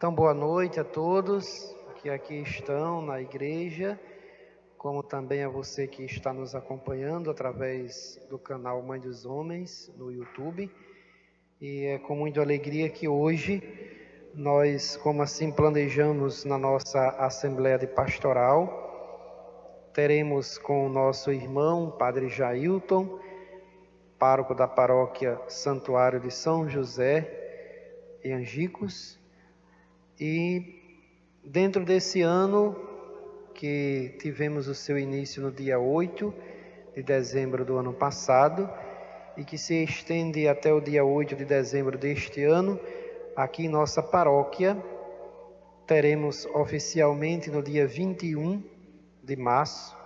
Então, boa noite a todos que aqui estão na igreja, como também a você que está nos acompanhando através do canal Mãe dos Homens no YouTube. E é com muita alegria que hoje nós, como assim planejamos na nossa Assembleia de Pastoral, teremos com o nosso irmão, Padre Jailton, pároco da paróquia Santuário de São José, em Angicos. E dentro desse ano, que tivemos o seu início no dia 8 de dezembro do ano passado, e que se estende até o dia 8 de dezembro deste ano, aqui em nossa paróquia, teremos oficialmente no dia 21 de março,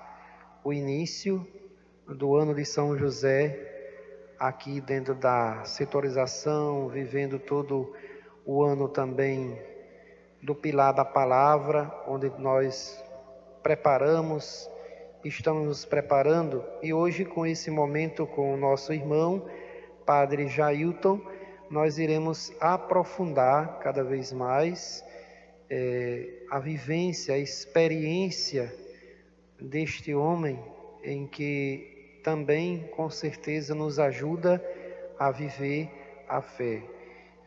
o início do ano de São José, aqui dentro da setorização, vivendo todo o ano também do Pilar da Palavra, onde nós estamos nos preparando, e hoje com esse momento com o nosso irmão, Padre Jailton, nós iremos aprofundar cada vez mais a vivência, a experiência deste homem, em que também com certeza nos ajuda a viver a fé.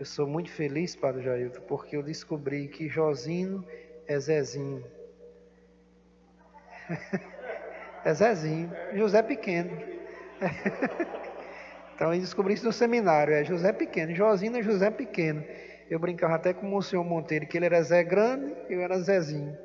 Eu sou muito feliz, Padre Jailton, porque eu descobri que Josino é Zezinho. É Zezinho, José Pequeno. Então eu descobri isso no seminário, é José Pequeno, Josino é José Pequeno. Eu brincava até com o Monsenhor Monteiro, que ele era Zé Grande, eu era Zezinho.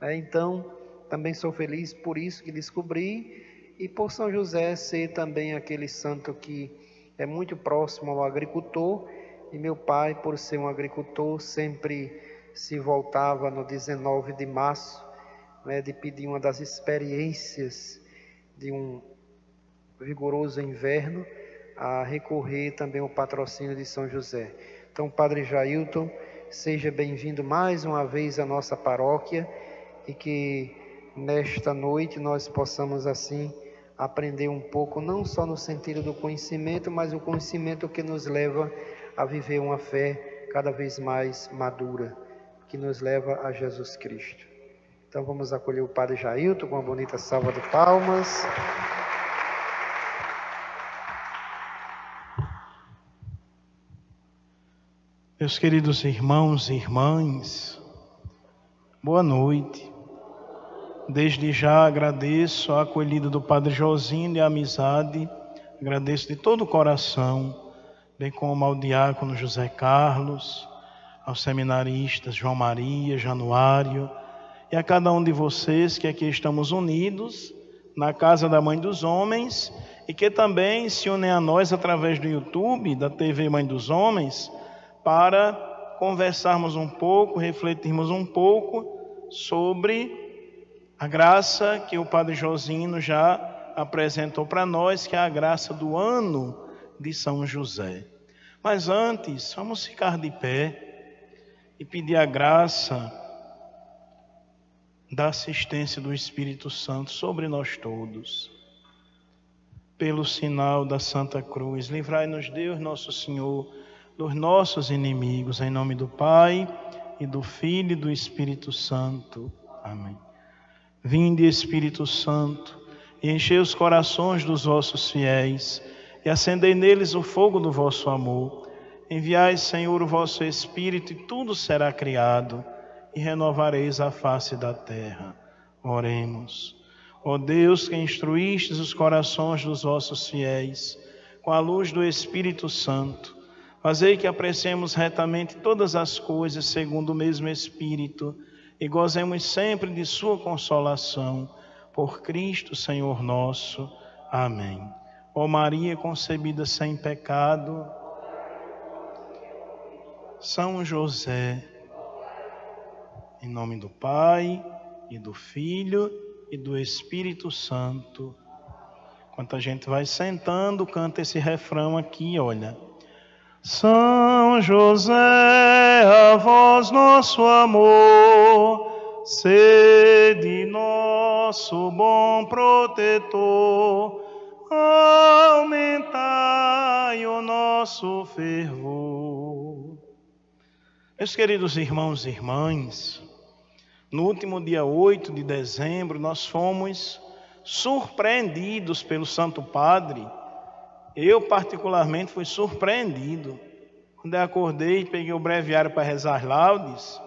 Então, também sou feliz por isso que descobri, e por São José ser também aquele santo que é muito próximo ao agricultor. E meu pai, por ser um agricultor, sempre se voltava no 19 de março, de pedir uma das experiências de um vigoroso inverno, a recorrer também ao patrocínio de São José. Então, Padre Jailton, seja bem-vindo mais uma vez à nossa paróquia, e que nesta noite nós possamos assim aprender um pouco, não só no sentido do conhecimento, mas o conhecimento que nos leva a viver uma fé cada vez mais madura, que nos leva a Jesus Cristo. Então vamos acolher o Padre Jailton com uma bonita salva de palmas. Meus queridos irmãos e irmãs, boa noite. Desde já agradeço a acolhida do Padre Josinho de amizade, agradeço de todo o coração, bem como ao diácono José Carlos, aos seminaristas João Maria, Januário, e a cada um de vocês que aqui estamos unidos na casa da Mãe dos Homens e que também se unem a nós através do YouTube, da TV Mãe dos Homens, para conversarmos um pouco, refletirmos um pouco sobre a graça que o Padre Josino já apresentou para nós, que é a graça do ano de São José. Mas antes, vamos ficar de pé e pedir a graça da assistência do Espírito Santo sobre nós todos. Pelo sinal da Santa Cruz, livrai-nos Deus, nosso Senhor, dos nossos inimigos, em nome do Pai, e do Filho e do Espírito Santo. Amém. Vinde, Espírito Santo, e enchei os corações dos vossos fiéis, e acendei neles o fogo do vosso amor. Enviai, Senhor, o vosso Espírito, e tudo será criado, e renovareis a face da terra. Oremos. Ó Deus, que instruístes os corações dos vossos fiéis, com a luz do Espírito Santo, fazei que apreciemos retamente todas as coisas segundo o mesmo Espírito, e gozemos sempre de sua consolação, por Cristo Senhor nosso. Amém. Ó Maria concebida sem pecado, São José, em nome do Pai, e do Filho, e do Espírito Santo. Enquanto a gente vai sentando, canta esse refrão aqui, olha. São José, a vós nosso amor, sede nosso bom protetor, aumentai o nosso fervor. Meus queridos irmãos e irmãs, no último dia 8 de dezembro, nós fomos surpreendidos pelo Santo Padre. Eu, particularmente, fui surpreendido. Quando eu acordei e peguei o breviário para rezar laudes,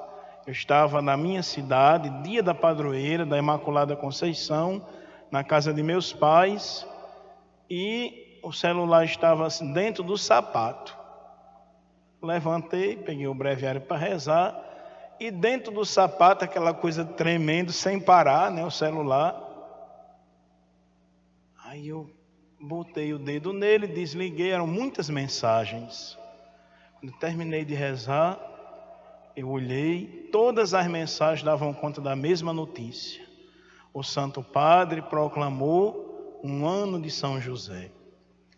eu estava na minha cidade, dia da padroeira da Imaculada Conceição, na casa de meus pais, e o celular estava assim, dentro do sapato. Levantei, peguei o breviário para rezar, e dentro do sapato, aquela coisa tremendo, sem parar, né, o celular. Aí eu botei o dedo nele, desliguei, eram muitas mensagens. Quando terminei de rezar, eu olhei, todas as mensagens davam conta da mesma notícia. O Santo Padre proclamou um ano de São José.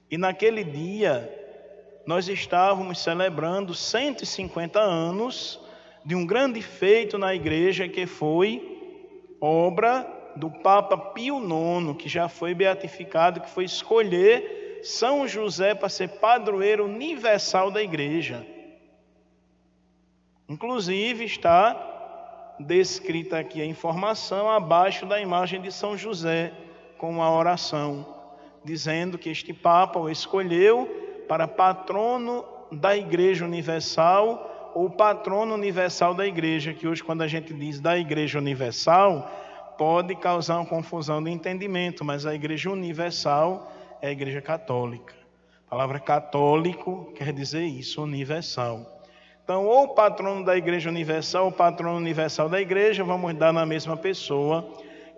E naquele dia, nós estávamos celebrando 150 anos de um grande feito na igreja que foi obra do Papa Pio IX, que já foi beatificado, que foi escolher São José para ser padroeiro universal da igreja. Inclusive está descrita aqui a informação abaixo da imagem de São José, com uma oração, dizendo que este Papa o escolheu para patrono da Igreja Universal, ou patrono universal da Igreja, que hoje quando a gente diz da Igreja Universal, pode causar uma confusão de entendimento, mas a Igreja Universal é a Igreja Católica. A palavra católico quer dizer isso, universal. Então, ou patrono da Igreja Universal, ou patrono universal da Igreja, vamos dar na mesma pessoa,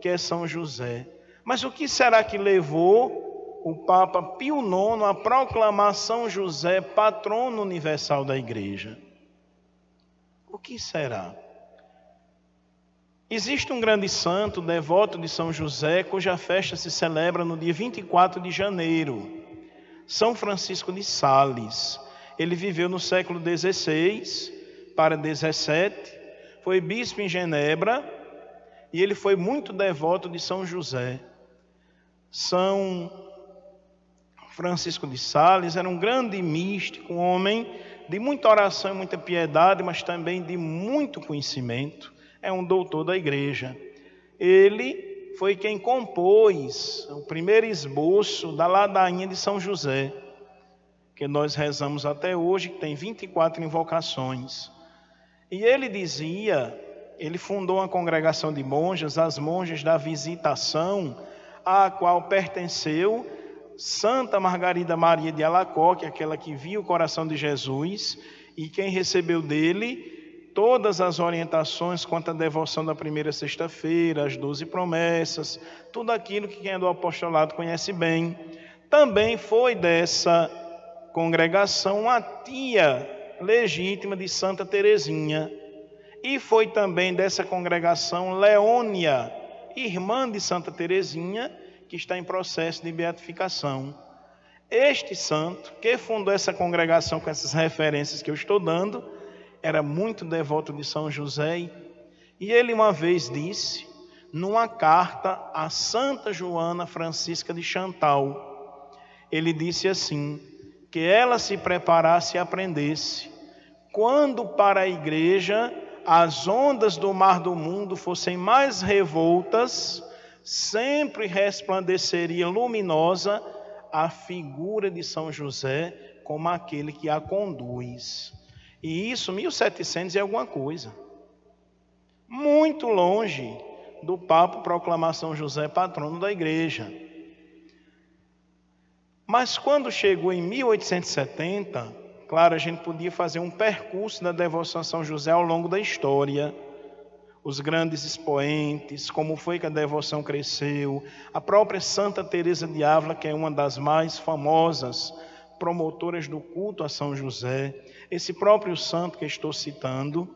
que é São José. Mas o que será que levou o Papa Pio IX a proclamar São José patrono universal da Igreja? O que será? Existe um grande santo, devoto de São José, cuja festa se celebra no dia 24 de janeiro. São Francisco de Sales. Ele viveu no século XVI para XVII, foi bispo em Genebra e ele foi muito devoto de São José. São Francisco de Sales era um grande místico, um homem de muita oração e muita piedade, mas também de muito conhecimento. É um doutor da igreja. Ele foi quem compôs o primeiro esboço da ladainha de São José, que nós rezamos até hoje, que tem 24 invocações. E ele fundou uma congregação de monjas, as monjas da Visitação, à qual pertenceu Santa Margarida Maria de Alacoque, aquela que viu o coração de Jesus, e quem recebeu dele todas as orientações quanto à devoção da primeira sexta-feira, as 12 promessas, tudo aquilo que quem é do apostolado conhece bem. Também foi dessa congregação a tia legítima de Santa Teresinha, e foi também dessa congregação Leônia, irmã de Santa Teresinha, que está em processo de beatificação. Este santo, que fundou essa congregação com essas referências que eu estou dando, era muito devoto de São José, e ele uma vez disse, numa carta a Santa Joana Francisca de Chantal, ele disse assim, que ela se preparasse e aprendesse, quando para a igreja as ondas do mar do mundo fossem mais revoltas, sempre resplandeceria luminosa a figura de São José como aquele que a conduz. E isso, 1700 e alguma coisa. Muito longe do Papa proclamar São José patrono da igreja. Mas quando chegou em 1870, claro, a gente podia fazer um percurso da devoção a São José ao longo da história. Os grandes expoentes, como foi que a devoção cresceu, a própria Santa Teresa de Ávila, que é uma das mais famosas promotoras do culto a São José, esse próprio santo que estou citando,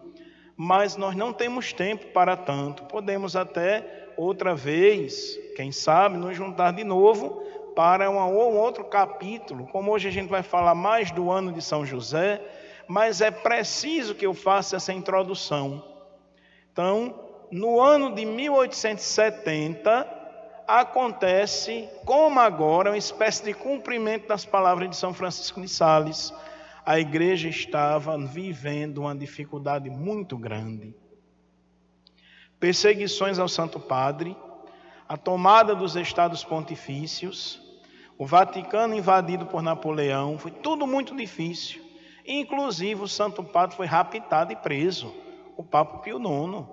mas nós não temos tempo para tanto. Podemos até outra vez, quem sabe, nos juntar de novo para um outro capítulo, como hoje a gente vai falar mais do ano de São José, mas é preciso que eu faça essa introdução. Então, no ano de 1870, acontece, como agora, uma espécie de cumprimento das palavras de São Francisco de Sales. a igreja estava vivendo uma dificuldade muito grande. Perseguições ao Santo Padre, a tomada dos estados pontifícios, o Vaticano invadido por Napoleão, foi tudo muito difícil. Inclusive o Santo Padre foi raptado e preso, o Papa Pio IX.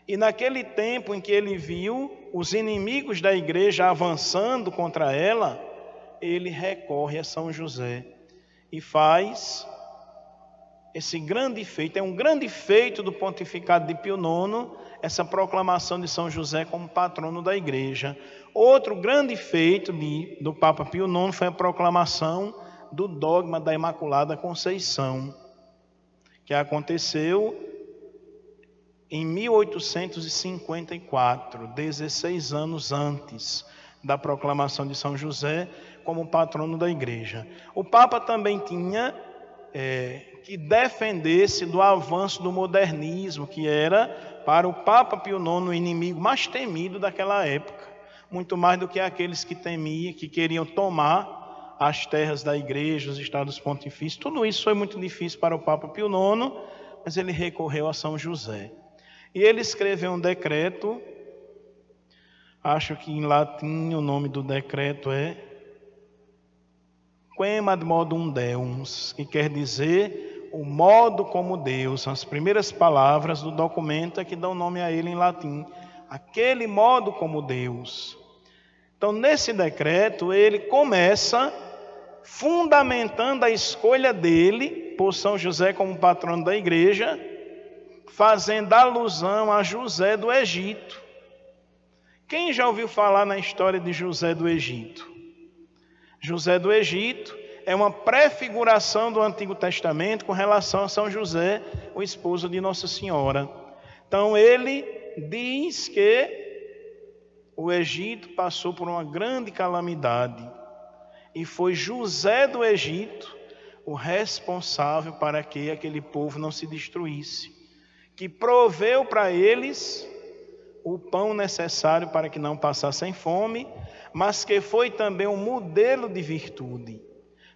E naquele tempo em que ele viu os inimigos da igreja avançando contra ela, ele recorre a São José e faz esse grande feito. É um grande feito do pontificado de Pio IX, essa proclamação de São José como patrono da igreja. Outro grande feito do Papa Pio IX foi a proclamação do dogma da Imaculada Conceição, que aconteceu em 1854, 16 anos antes da proclamação de São José como patrono da igreja. O Papa também tinha que defender-se do avanço do modernismo, que era para o Papa Pio IX o inimigo mais temido daquela época, muito mais do que aqueles que temiam, que queriam tomar as terras da igreja, os estados pontifícios. Tudo isso foi muito difícil para o Papa Pio IX, mas ele recorreu a São José. E ele escreveu um decreto, acho que em latim o nome do decreto é Quem ad modum Deus, que quer dizer o modo como Deus. São as primeiras palavras do documento que dão nome a ele em latim, aquele modo como Deus. Então, nesse decreto, ele começa fundamentando a escolha dele por São José como patrono da igreja, fazendo alusão a José do Egito. Quem já ouviu falar na história de José do Egito? José do Egito é uma prefiguração do Antigo Testamento com relação a São José, o esposo de Nossa Senhora. Então ele diz que o Egito passou por uma grande calamidade e foi José do Egito o responsável para que aquele povo não se destruísse, que proveu para eles o pão necessário para que não passassem fome, mas que foi também um modelo de virtude.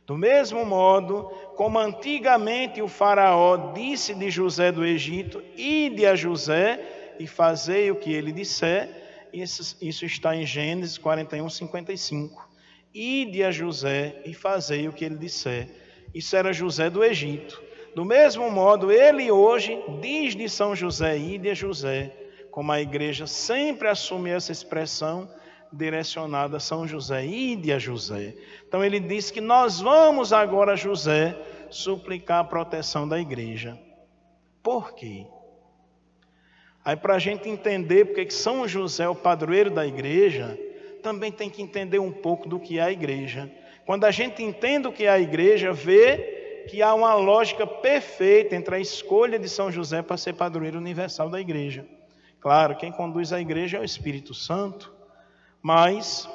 Do mesmo modo, como antigamente o faraó disse de José do Egito, ide a José e fazei o que ele disser, isso está em Gênesis 41, 55. Ide a José e fazei o que ele disser. Isso era José do Egito. Do mesmo modo, ele hoje diz de São José, ide a José, como a igreja sempre assume essa expressão direcionada a São José, ide a José. Então ele diz que nós vamos agora a José suplicar a proteção da igreja. Por quê? Aí para a gente entender porque que São José é o padroeiro da igreja, também tem que entender um pouco do que é a igreja. Quando a gente entende o que é a igreja, vê que há uma lógica perfeita entre a escolha de São José para ser padroeiro universal da igreja. Claro, quem conduz a igreja é o Espírito Santo, mas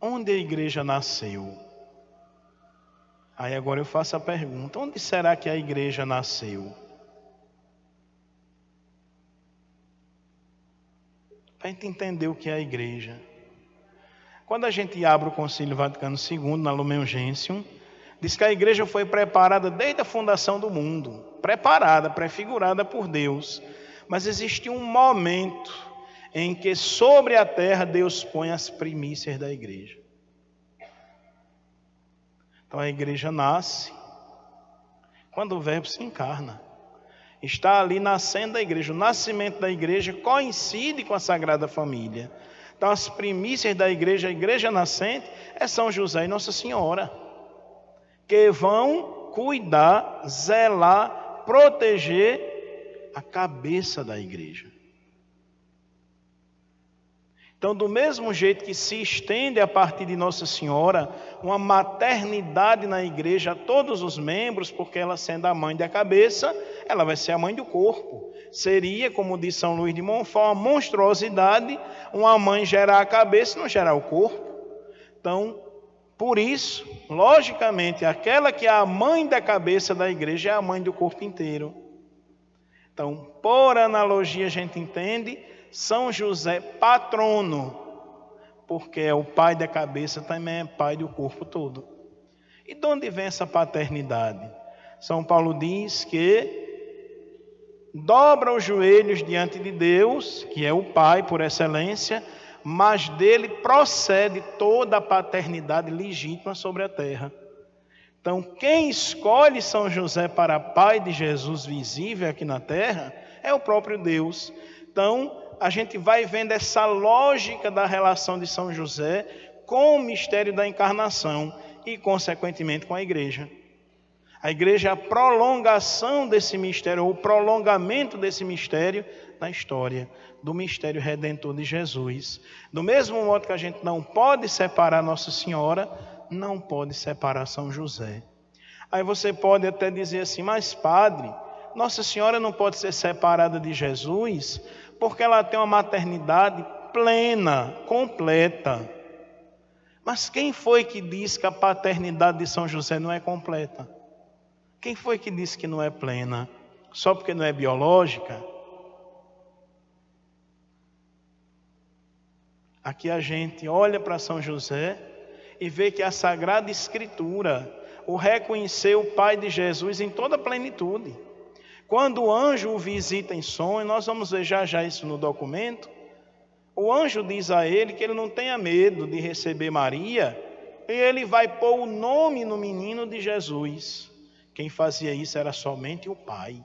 onde a igreja nasceu? Aí agora eu faço a pergunta, onde será que a igreja nasceu? Para a gente entender o que é a igreja. Quando a gente abre o Concílio Vaticano II, na Lumen Gentium, diz que a igreja foi preparada desde a fundação do mundo, preparada, prefigurada por Deus. Mas existe um momento em que sobre a terra Deus põe as primícias da igreja. Então a igreja nasce quando o Verbo se encarna. Está ali nascendo a igreja. O nascimento da igreja coincide com a Sagrada Família. Então as primícias da igreja, a igreja nascente, é São José e Nossa Senhora, que vão cuidar, zelar, proteger a cabeça da igreja. Então, do mesmo jeito que se estende a partir de Nossa Senhora uma maternidade na igreja a todos os membros, porque ela sendo a mãe da cabeça, ela vai ser a mãe do corpo. Seria, como diz São Luís de Montfort, uma monstruosidade uma mãe gerar a cabeça e não gerar o corpo. Então, por isso, logicamente, aquela que é a mãe da cabeça da igreja é a mãe do corpo inteiro. Então, por analogia, a gente entende São José patrono, porque é o pai da cabeça, também é pai do corpo todo. E de onde vem essa paternidade? São Paulo diz que dobra os joelhos diante de Deus, que é o Pai por excelência, mas dele procede toda a paternidade legítima sobre a terra. Então, quem escolhe São José para pai de Jesus visível aqui na terra é o próprio Deus. Então, a gente vai vendo essa lógica da relação de São José com o mistério da encarnação e, consequentemente, com a igreja. A igreja é a prolongação desse mistério, ou o prolongamento desse mistério na história, do mistério redentor de Jesus. Do mesmo modo que a gente não pode separar Nossa Senhora, não pode separar São José. Aí você pode até dizer assim, mas padre, Nossa Senhora não pode ser separada de Jesus, porque ela tem uma maternidade plena, completa. Mas quem foi que disse que a paternidade de São José não é completa? Quem foi que disse que não é plena? Só porque não é biológica? Aqui a gente olha para São José e vê que a Sagrada Escritura o reconheceu o Pai de Jesus em toda a plenitude. Quando o anjo o visita em sonho, nós vamos ver já isso no documento, o anjo diz a ele que ele não tenha medo de receber Maria, e ele vai pôr o nome no menino de Jesus. Quem fazia isso era somente o Pai.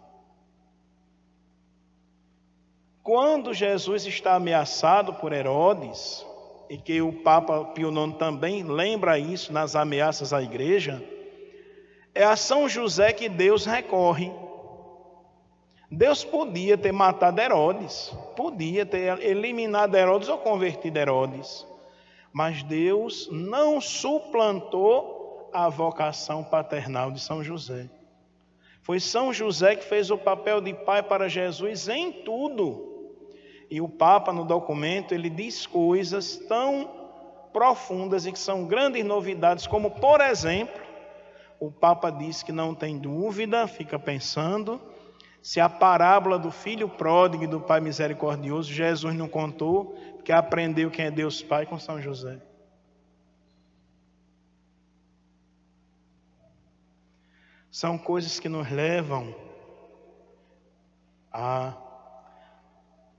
Quando Jesus está ameaçado por Herodes, e que o Papa Pio IX também lembra isso nas ameaças à igreja, é a São José que Deus recorre. Deus podia ter matado Herodes, podia ter eliminado Herodes ou convertido Herodes, mas Deus não suplantou a vocação paternal de São José. Foi São José que fez o papel de pai para Jesus em tudo. E o Papa, no documento, ele diz coisas tão profundas e que são grandes novidades, como, por exemplo, o Papa diz que não tem dúvida, fica pensando, se a parábola do filho pródigo e do pai misericordioso, Jesus não contou, porque aprendeu quem é Deus Pai com São José. São coisas que nos levam a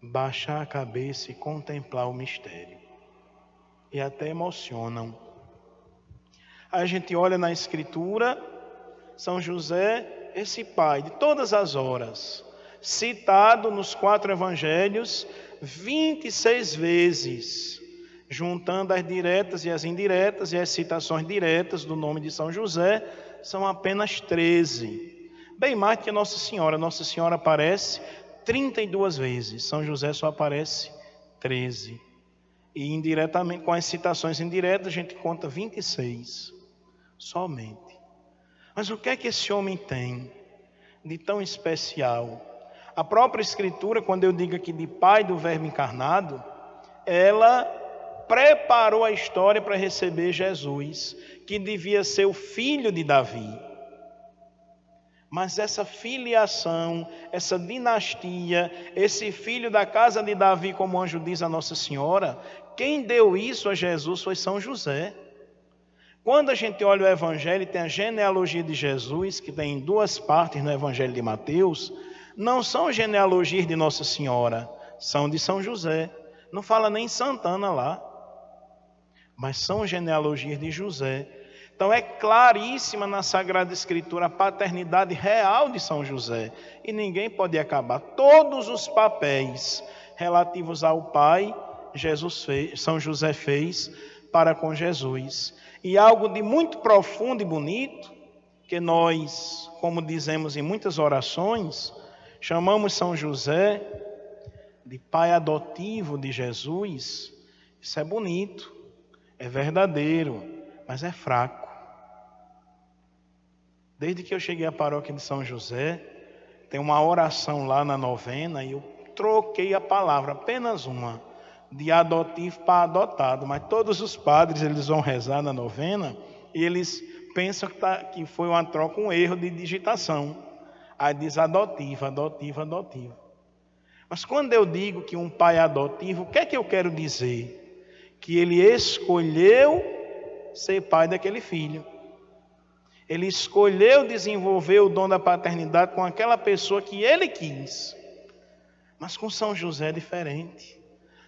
baixar a cabeça e contemplar o mistério. E até emocionam. A gente olha na Escritura, São José, esse pai de todas as horas, citado nos 4 evangelhos 26 vezes, juntando as diretas e as indiretas, e as citações diretas do nome de São José, são apenas 13. Bem mais que Nossa Senhora. Nossa Senhora aparece 32 vezes, São José só aparece 13. E indiretamente, com as citações indiretas, a gente conta 26, somente. Mas o que é que esse homem tem de tão especial? A própria Escritura, quando eu digo aqui de pai do Verbo encarnado, ela preparou a história para receber Jesus, que devia ser o filho de Davi. Mas essa filiação, essa dinastia, esse filho da casa de Davi, como o anjo diz a Nossa Senhora, quem deu isso a Jesus foi São José. Quando a gente olha o Evangelho, tem a genealogia de Jesus, que tem 2 partes no Evangelho de Mateus, não são genealogias de Nossa Senhora, são de São José. Não fala nem Santana lá, mas são genealogias de José. Então é claríssima na Sagrada Escritura a paternidade real de São José. E ninguém pode acabar. Todos os papéis relativos ao Pai, São José fez para com Jesus. E algo de muito profundo e bonito, que nós, como dizemos em muitas orações, chamamos São José de pai adotivo de Jesus. Isso é bonito, é verdadeiro, mas é fraco. Desde que eu cheguei à paróquia de São José, tem uma oração lá na novena e eu troquei a palavra, apenas uma, de adotivo para adotado. Mas todos os padres, eles vão rezar na novena e eles pensam que foi uma troca, um erro de digitação. Aí diz adotivo, adotivo, adotivo. Mas quando eu digo que um pai é adotivo, o que é que eu quero dizer? Que ele escolheu ser pai daquele filho. Ele escolheu desenvolver o dom da paternidade com aquela pessoa que ele quis. Mas com São José é diferente.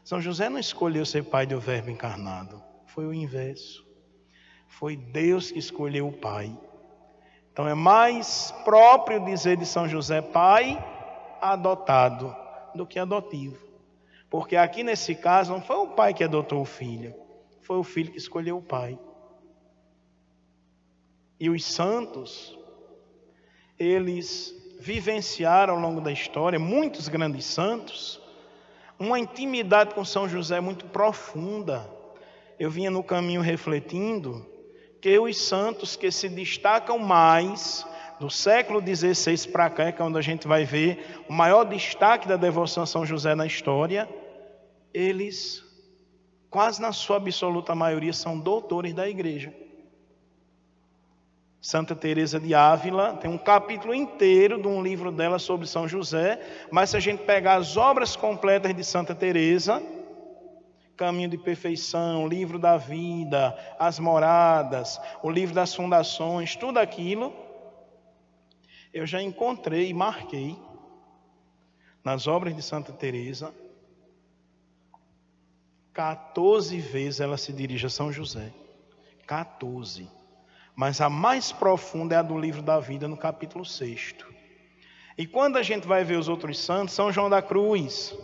São José não escolheu ser pai do Verbo encarnado. Foi o inverso. Foi Deus que escolheu o pai. Então é mais próprio dizer de São José pai adotado do que adotivo. Porque aqui nesse caso não foi o pai que adotou o filho. Foi o filho que escolheu o pai. E os santos, eles vivenciaram ao longo da história, muitos grandes santos, uma intimidade com São José muito profunda. Eu vinha no caminho refletindo que os santos que se destacam mais do século XVI para cá, que é onde a gente vai ver o maior destaque da devoção a São José na história, eles, quase na sua absoluta maioria, são doutores da igreja. Santa Teresa de Ávila tem um capítulo inteiro de um livro dela sobre São José, mas se a gente pegar as obras completas de Santa Teresa, Caminho de Perfeição, Livro da Vida, As Moradas, o Livro das Fundações, tudo aquilo, eu já encontrei e marquei nas obras de Santa Teresa, 14 vezes ela se dirige a São José. 14. Mas a mais profunda é a do Livro da Vida, no capítulo 6. E quando a gente vai ver os outros santos, São João da Cruz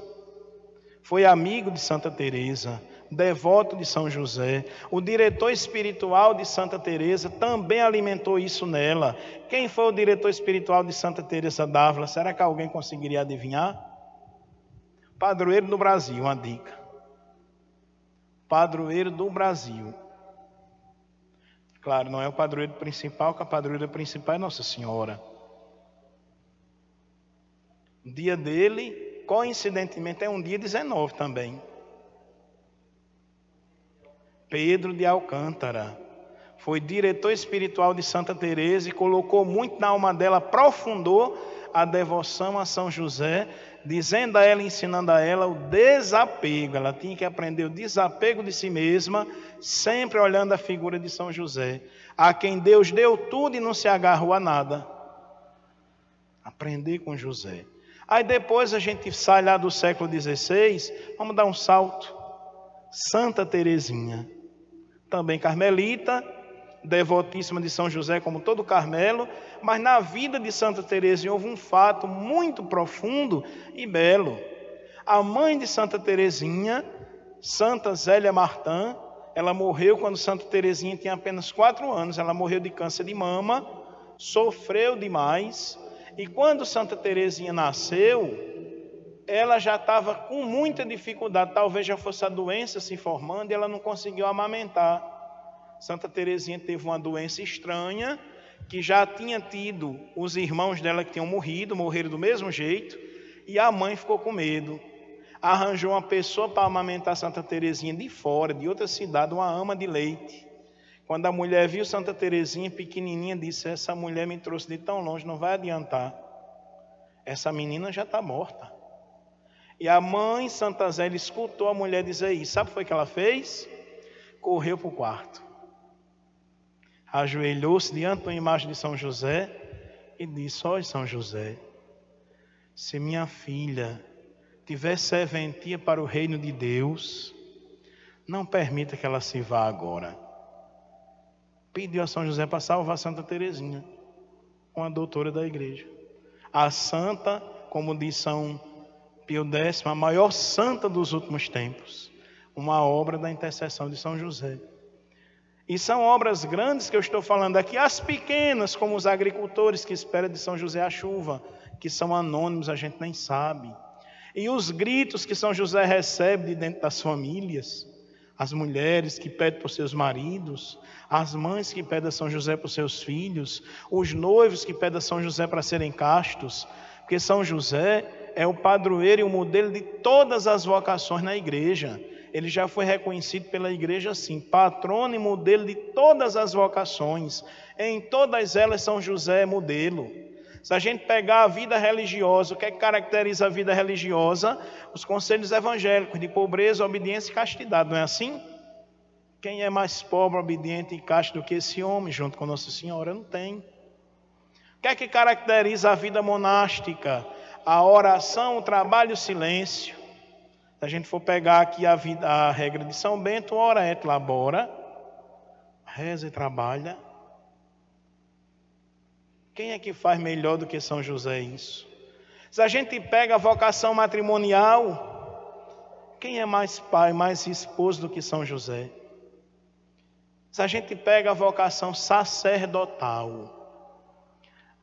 foi amigo de Santa Teresa, devoto de São José. O diretor espiritual de Santa Teresa também alimentou isso nela. Quem foi o diretor espiritual de Santa Teresa d'Ávila? Será que alguém conseguiria adivinhar? Padroeiro do Brasil, uma dica. Padroeiro do Brasil. Claro, não é o padroeiro principal, que a padroeira principal é Nossa Senhora. O dia dele, coincidentemente, é um dia 19 também. Pedro de Alcântara foi diretor espiritual de Santa Teresa e colocou muito na alma dela, aprofundou a devoção a São José, dizendo a ela, ensinando a ela o desapego. Ela tinha que aprender o desapego de si mesma, sempre olhando a figura de São José, a quem Deus deu tudo e não se agarrou a nada. Aprender com José. Aí depois a gente sai lá do século XVI, vamos dar um salto. Santa Teresinha, também carmelita, devotíssima de São José, como todo Carmelo, mas na vida de Santa Teresinha houve um fato muito profundo e belo. A mãe de Santa Teresinha, Santa Zélia Martã, ela morreu quando Santa Teresinha tinha apenas 4 anos, ela morreu de câncer de mama, sofreu demais, e quando Santa Teresinha nasceu, ela já estava com muita dificuldade, talvez já fosse a doença se formando, e ela não conseguiu amamentar. Santa Teresinha teve uma doença estranha, que já tinha tido os irmãos dela que tinham morreram do mesmo jeito, e a mãe ficou com medo. Arranjou uma pessoa para amamentar Santa Teresinha de fora, de outra cidade, uma ama de leite. Quando a mulher viu Santa Teresinha pequenininha, disse: essa mulher me trouxe de tão longe, não vai adiantar. Essa menina já está morta. E a mãe, Santa Zélia, escutou a mulher dizer isso. Sabe o que foi que ela fez? Correu para o quarto. Ajoelhou-se diante da imagem de São José e disse: ó São José, se minha filha tiver serventia para o reino de Deus, não permita que ela se vá agora. Pediu a São José para salvar Santa Teresinha, uma doutora da igreja. A santa, como diz São Pio X, a maior santa dos últimos tempos, uma obra da intercessão de São José. E são obras grandes que eu estou falando aqui, as pequenas, como os agricultores que esperam de São José a chuva, que são anônimos, a gente nem sabe. E os gritos que São José recebe de dentro das famílias, as mulheres que pedem por seus maridos, as mães que pedem a São José por seus filhos, os noivos que pedem a São José para serem castos, porque São José é o padroeiro e o modelo de todas as vocações na igreja. Ele já foi reconhecido pela igreja assim, patrono e modelo de todas as vocações. Em todas elas São José é modelo. Se a gente pegar a vida religiosa, o que é que caracteriza a vida religiosa? Os conselhos evangélicos de pobreza, obediência e castidade, não é assim? Quem é mais pobre, obediente e casto do que esse homem, junto com Nossa Senhora? Não tem. O que é que caracteriza a vida monástica? A oração, o trabalho e o silêncio. Se a gente for pegar aqui a regra de São Bento, ora et labora, reza e trabalha. Quem é que faz melhor do que São José isso? Se a gente pega a vocação matrimonial, quem é mais pai, mais esposo do que São José? Se a gente pega a vocação sacerdotal,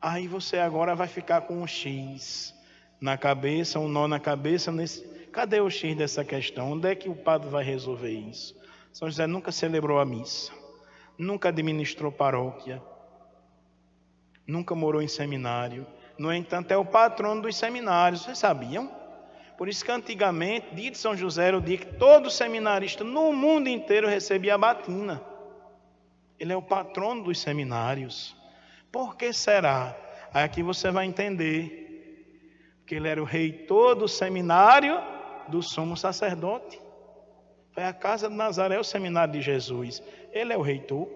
aí você agora vai ficar com um X na cabeça, um nó na cabeça. Cadê o X dessa questão? Onde é que o padre vai resolver isso? São José nunca celebrou a missa, nunca administrou paróquia, nunca morou em seminário. No entanto, é o patrono dos seminários. Vocês sabiam? Por isso que antigamente, dia de São José era o dia que todo seminarista no mundo inteiro recebia a batina. Ele é o patrono dos seminários. Por que será? Aqui você vai entender. Porque ele era o reitor do seminário do sumo sacerdote. Foi a casa de Nazaré, o seminário de Jesus. Ele é o reitor.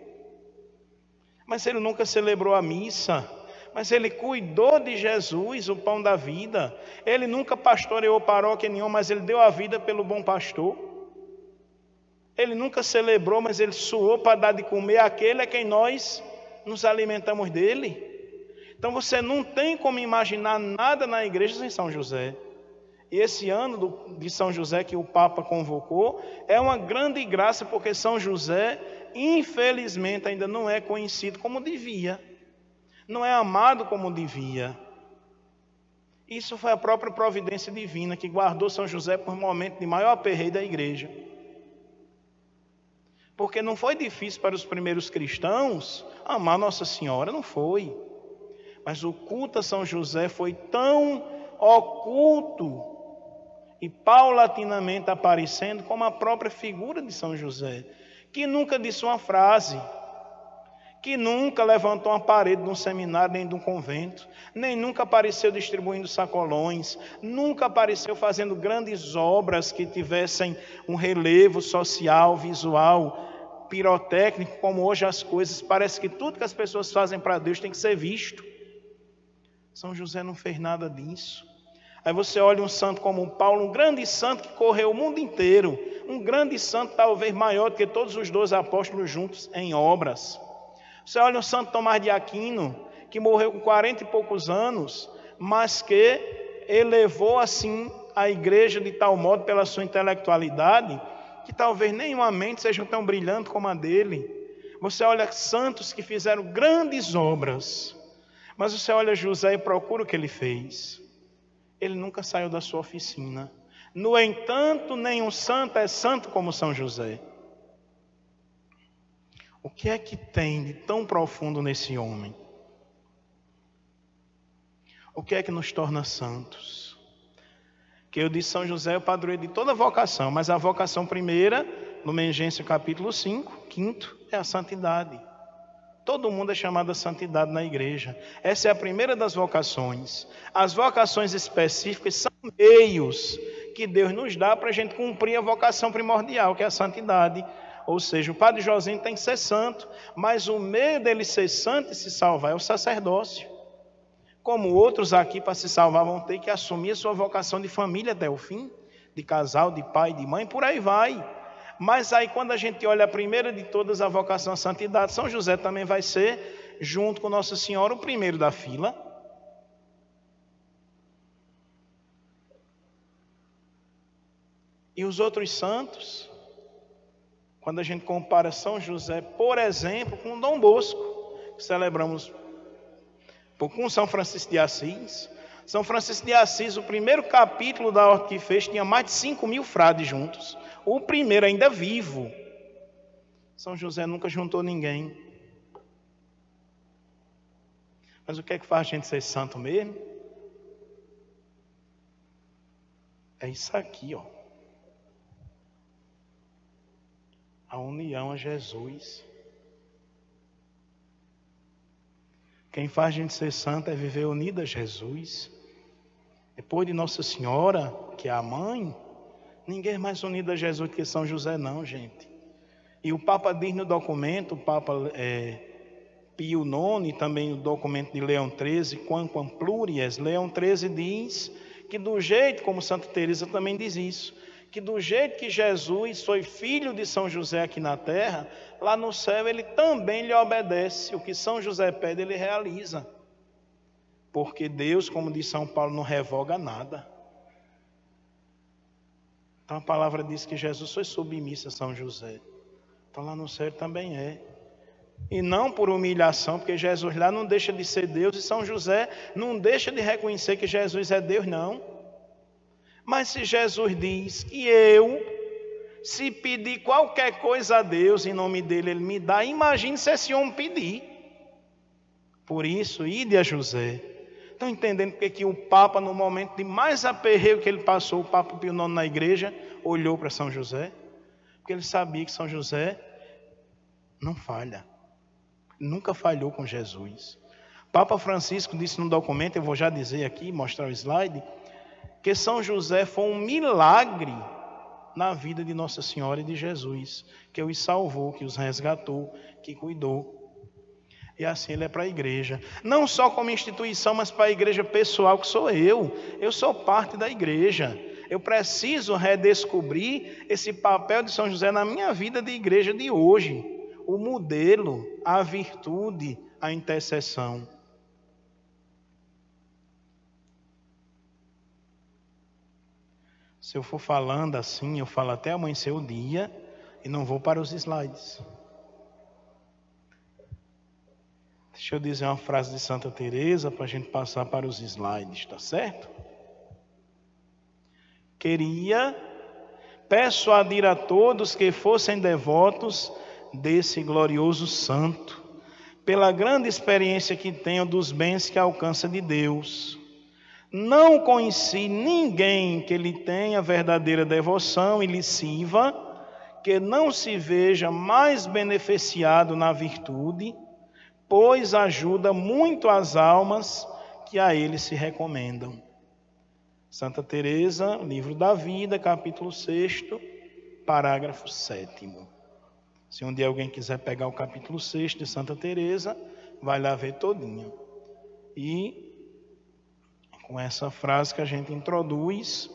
Mas ele nunca celebrou a missa. Mas ele cuidou de Jesus, o pão da vida. Ele nunca pastoreou paróquia nenhuma, mas ele deu a vida pelo bom pastor. Ele nunca celebrou, mas ele suou para dar de comer àquele a quem nós nos alimentamos dele. Então você não tem como imaginar nada na igreja sem São José. E esse ano de São José que o Papa convocou é uma grande graça, porque São José, infelizmente, ainda não é conhecido como devia. Não é amado como devia. Isso foi a própria providência divina que guardou São José por um momento de maior aperreio da igreja. Porque não foi difícil para os primeiros cristãos amar Nossa Senhora, não foi. Mas o culto a São José foi tão oculto e paulatinamente aparecendo como a própria figura de São José, que nunca disse uma frase, que nunca levantou uma parede de um seminário nem de um convento, nem nunca apareceu distribuindo sacolões, nunca apareceu fazendo grandes obras que tivessem um relevo social, visual, pirotécnico, como hoje as coisas. Parece que tudo que as pessoas fazem para Deus tem que ser visto. São José não fez nada disso. Aí você olha um santo como Paulo, um grande santo que correu o mundo inteiro, um grande santo talvez maior do que todos os 12 apóstolos juntos em obras. Você olha o santo Tomás de Aquino, que morreu com 40 e poucos anos, mas que elevou assim a igreja de tal modo pela sua intelectualidade, que talvez nenhuma mente seja tão brilhante como a dele. Você olha santos que fizeram grandes obras, mas você olha José e procura o que ele fez. Ele nunca saiu da sua oficina. No entanto, nenhum santo é santo como São José. O que é que tem de tão profundo nesse homem? O que é que nos torna santos? Que eu disse, São José é o padroeiro de toda vocação, mas a vocação primeira, no Mengense capítulo 5, 5º, é a santidade. Todo mundo é chamado a santidade na igreja. Essa é a primeira das vocações. As vocações específicas são meios que Deus nos dá para a gente cumprir a vocação primordial, que é a santidade. Ou seja, o padre Josinho tem que ser santo, mas o meio dele ser santo e se salvar é o sacerdócio. Como outros aqui, para se salvar, vão ter que assumir a sua vocação de família até o fim, de casal, de pai, de mãe, por aí vai. Mas aí quando a gente olha a primeira de todas, a vocação à santidade, São José também vai ser, junto com Nossa Senhora, o primeiro da fila. E os outros santos, quando a gente compara São José, por exemplo, com Dom Bosco, que celebramos com São Francisco de Assis. São Francisco de Assis, o primeiro capítulo da ordem que fez, tinha mais de 5.000 frades juntos. O primeiro ainda vivo. São José nunca juntou ninguém. Mas o que é que faz a gente ser santo mesmo? É isso aqui, ó. A união a Jesus. Quem faz a gente ser santo é viver unido a Jesus. Depois de Nossa Senhora, que é a mãe, ninguém é mais unido a Jesus que São José não, gente. E o Papa diz no documento, o Papa Pio IX, e também o documento de Leão XIII, Quamquam Pluries, Leão XIII diz que do jeito, como Santa Teresa também diz isso, que do jeito que Jesus foi filho de São José aqui na terra, lá no céu ele também lhe obedece. O que São José pede, ele realiza. Porque Deus, como diz São Paulo, não revoga nada. Então a palavra diz que Jesus foi submisso a São José. Então lá no céu também é. E não por humilhação, porque Jesus lá não deixa de ser Deus e São José não deixa de reconhecer que Jesus é Deus, não. Mas se Jesus diz que se pedir qualquer coisa a Deus em nome dele, ele me dá, imagine se esse homem pedir. Por isso, ide a José. Estão entendendo porque que o Papa, no momento de mais aperreio que ele passou, o Papa Pio IX na igreja, olhou para São José? Porque ele sabia que São José não falha. Nunca falhou com Jesus. Papa Francisco disse no documento, eu vou já dizer aqui, mostrar o slide, que São José foi um milagre na vida de Nossa Senhora e de Jesus, que os salvou, que os resgatou, que cuidou. E assim ele é para a igreja. Não só como instituição, mas para a igreja pessoal que sou eu. Eu sou parte da igreja. Eu preciso redescobrir esse papel de São José na minha vida de igreja de hoje. O modelo, a virtude, a intercessão. Se eu for falando assim, eu falo até amanhecer o dia e não vou para os slides. Deixa eu dizer uma frase de Santa Teresa para a gente passar para os slides, tá certo? Queria persuadir a todos que fossem devotos desse glorioso santo, pela grande experiência que tenho dos bens que alcança de Deus. Não conheci ninguém que lhe tenha verdadeira devoção e lhe sirva, que não se veja mais beneficiado na virtude, pois ajuda muito as almas que a ele se recomendam. Santa Teresa, Livro da Vida, capítulo 6, parágrafo 7º. Se um dia alguém quiser pegar o capítulo 6 de Santa Teresa, vai lá ver todinho. E com essa frase que a gente introduz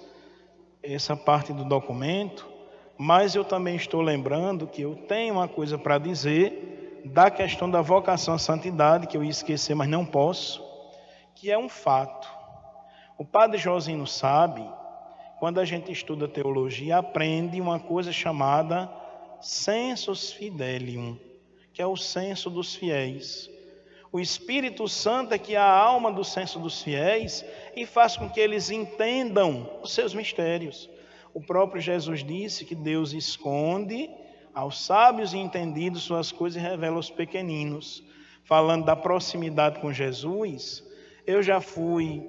essa parte do documento, mas eu também estou lembrando que eu tenho uma coisa para dizer da questão da vocação à santidade, que eu ia esquecer, mas não posso, que é um fato. O padre Josino sabe, quando a gente estuda teologia, aprende uma coisa chamada sensus fidelium, que é o senso dos fiéis. O Espírito Santo é que é a alma do senso dos fiéis e faz com que eles entendam os seus mistérios. O próprio Jesus disse que Deus esconde aos sábios e entendidos suas coisas e revela aos pequeninos. Falando da proximidade com Jesus, eu já fui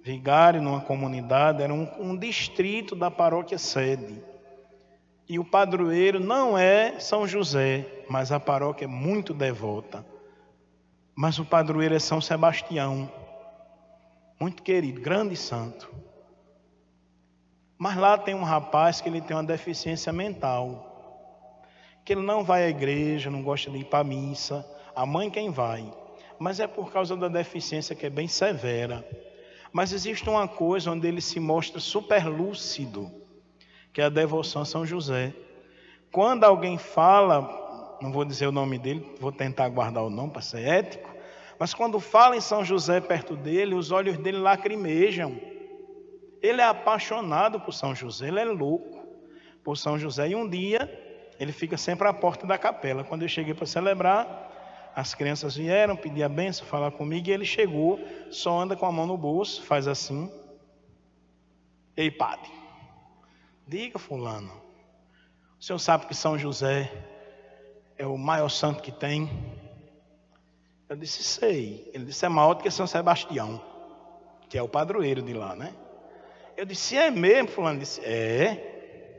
vigário numa comunidade, era um distrito da paróquia sede. E o padroeiro não é São José, mas a paróquia é muito devota. Mas o padroeiro é São Sebastião, muito querido, grande santo. Mas lá tem um rapaz que ele tem uma deficiência mental, que ele não vai à igreja, não gosta de ir para a missa, a mãe quem vai, mas é por causa da deficiência que é bem severa. Mas existe uma coisa onde ele se mostra super lúcido, que é a devoção a São José. Quando alguém fala, não vou dizer o nome dele, vou tentar guardar o nome para ser ético, mas quando fala em São José perto dele, os olhos dele lacrimejam. Ele é apaixonado por São José, ele é louco por São José. E um dia, ele fica sempre à porta da capela. Quando eu cheguei para celebrar, as crianças vieram pedir a bênção, falar comigo, e ele chegou, só anda com a mão no bolso, faz assim. Ei, padre, diga fulano, o senhor sabe que São José é o maior santo que tem? Eu disse, sei. Ele disse, é maior do que São Sebastião, que é o padroeiro de lá, né? Eu disse, é mesmo, fulano? Disse, é.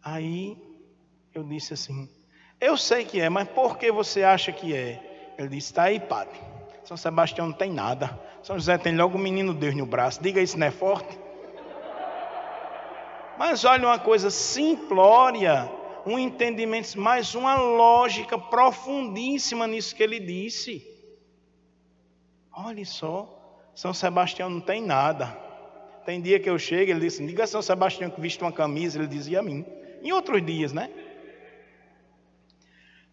Aí eu disse assim, eu sei que é, mas por que você acha que é? Ele disse, tá aí, padre, São Sebastião não tem nada, São José tem logo o menino Deus no braço, diga isso, não é forte? Mas olha uma coisa simplória, um entendimento, mais uma lógica profundíssima nisso que ele disse. Olha só, São Sebastião não tem nada. Tem dia que eu chego, ele disse, diga a São Sebastião que viste uma camisa, ele dizia a mim. Em outros dias, né?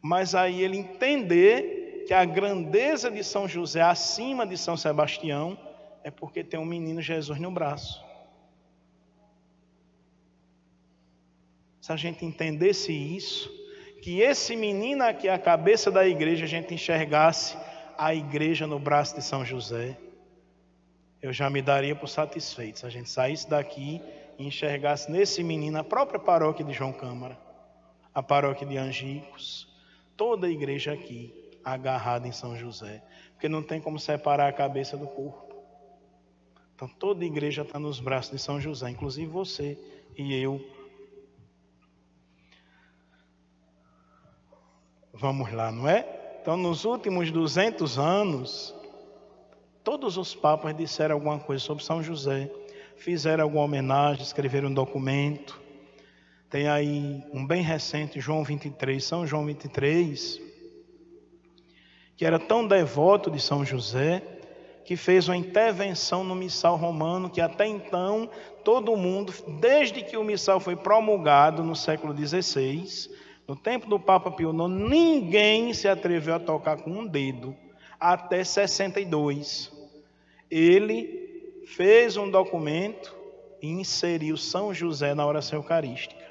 Mas aí ele entender que a grandeza de São José acima de São Sebastião é porque tem um menino Jesus no braço. Se a gente entendesse isso, que esse menino aqui, a cabeça da igreja, a gente enxergasse a igreja no braço de São José, eu já me daria por satisfeito. Se a gente saísse daqui e enxergasse nesse menino a própria paróquia de João Câmara, a paróquia de Angicos, toda a igreja aqui agarrada em São José, porque não tem como separar a cabeça do corpo. Então toda a igreja está nos braços de São José, inclusive você e eu. Vamos lá, não é? Então nos últimos 200 anos, todos os papas disseram alguma coisa sobre São José, fizeram alguma homenagem, escreveram um documento. Tem aí um bem recente, João 23, São João 23, que era tão devoto de São José, que fez uma intervenção no missal romano, que até então todo mundo, desde que o missal foi promulgado no século XVI, no tempo do Papa Pio IX, ninguém se atreveu a tocar com um dedo, até 62. Ele fez um documento e inseriu São José na oração eucarística,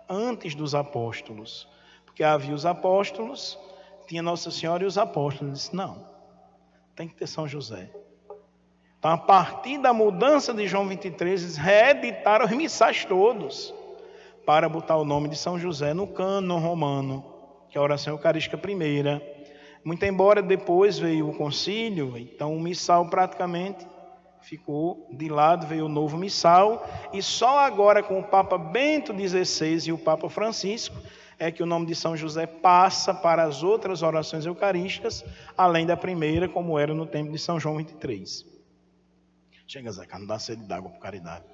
antes dos apóstolos, porque havia os apóstolos, tinha Nossa Senhora e os apóstolos. Ele disse, não, tem que ter São José. Então, a partir da mudança de João 23, eles reeditaram os missais todos, para botar o nome de São José no cânon romano, que é a oração eucarística primeira. Muito embora depois veio o concílio, então o missal praticamente ficou de lado, veio o novo missal, e só agora com o Papa Bento XVI e o Papa Francisco é que o nome de São José passa para as outras orações eucarísticas, além da primeira, como era no tempo de São João 23. Chega, Zé, não dá sede d'água por caridade.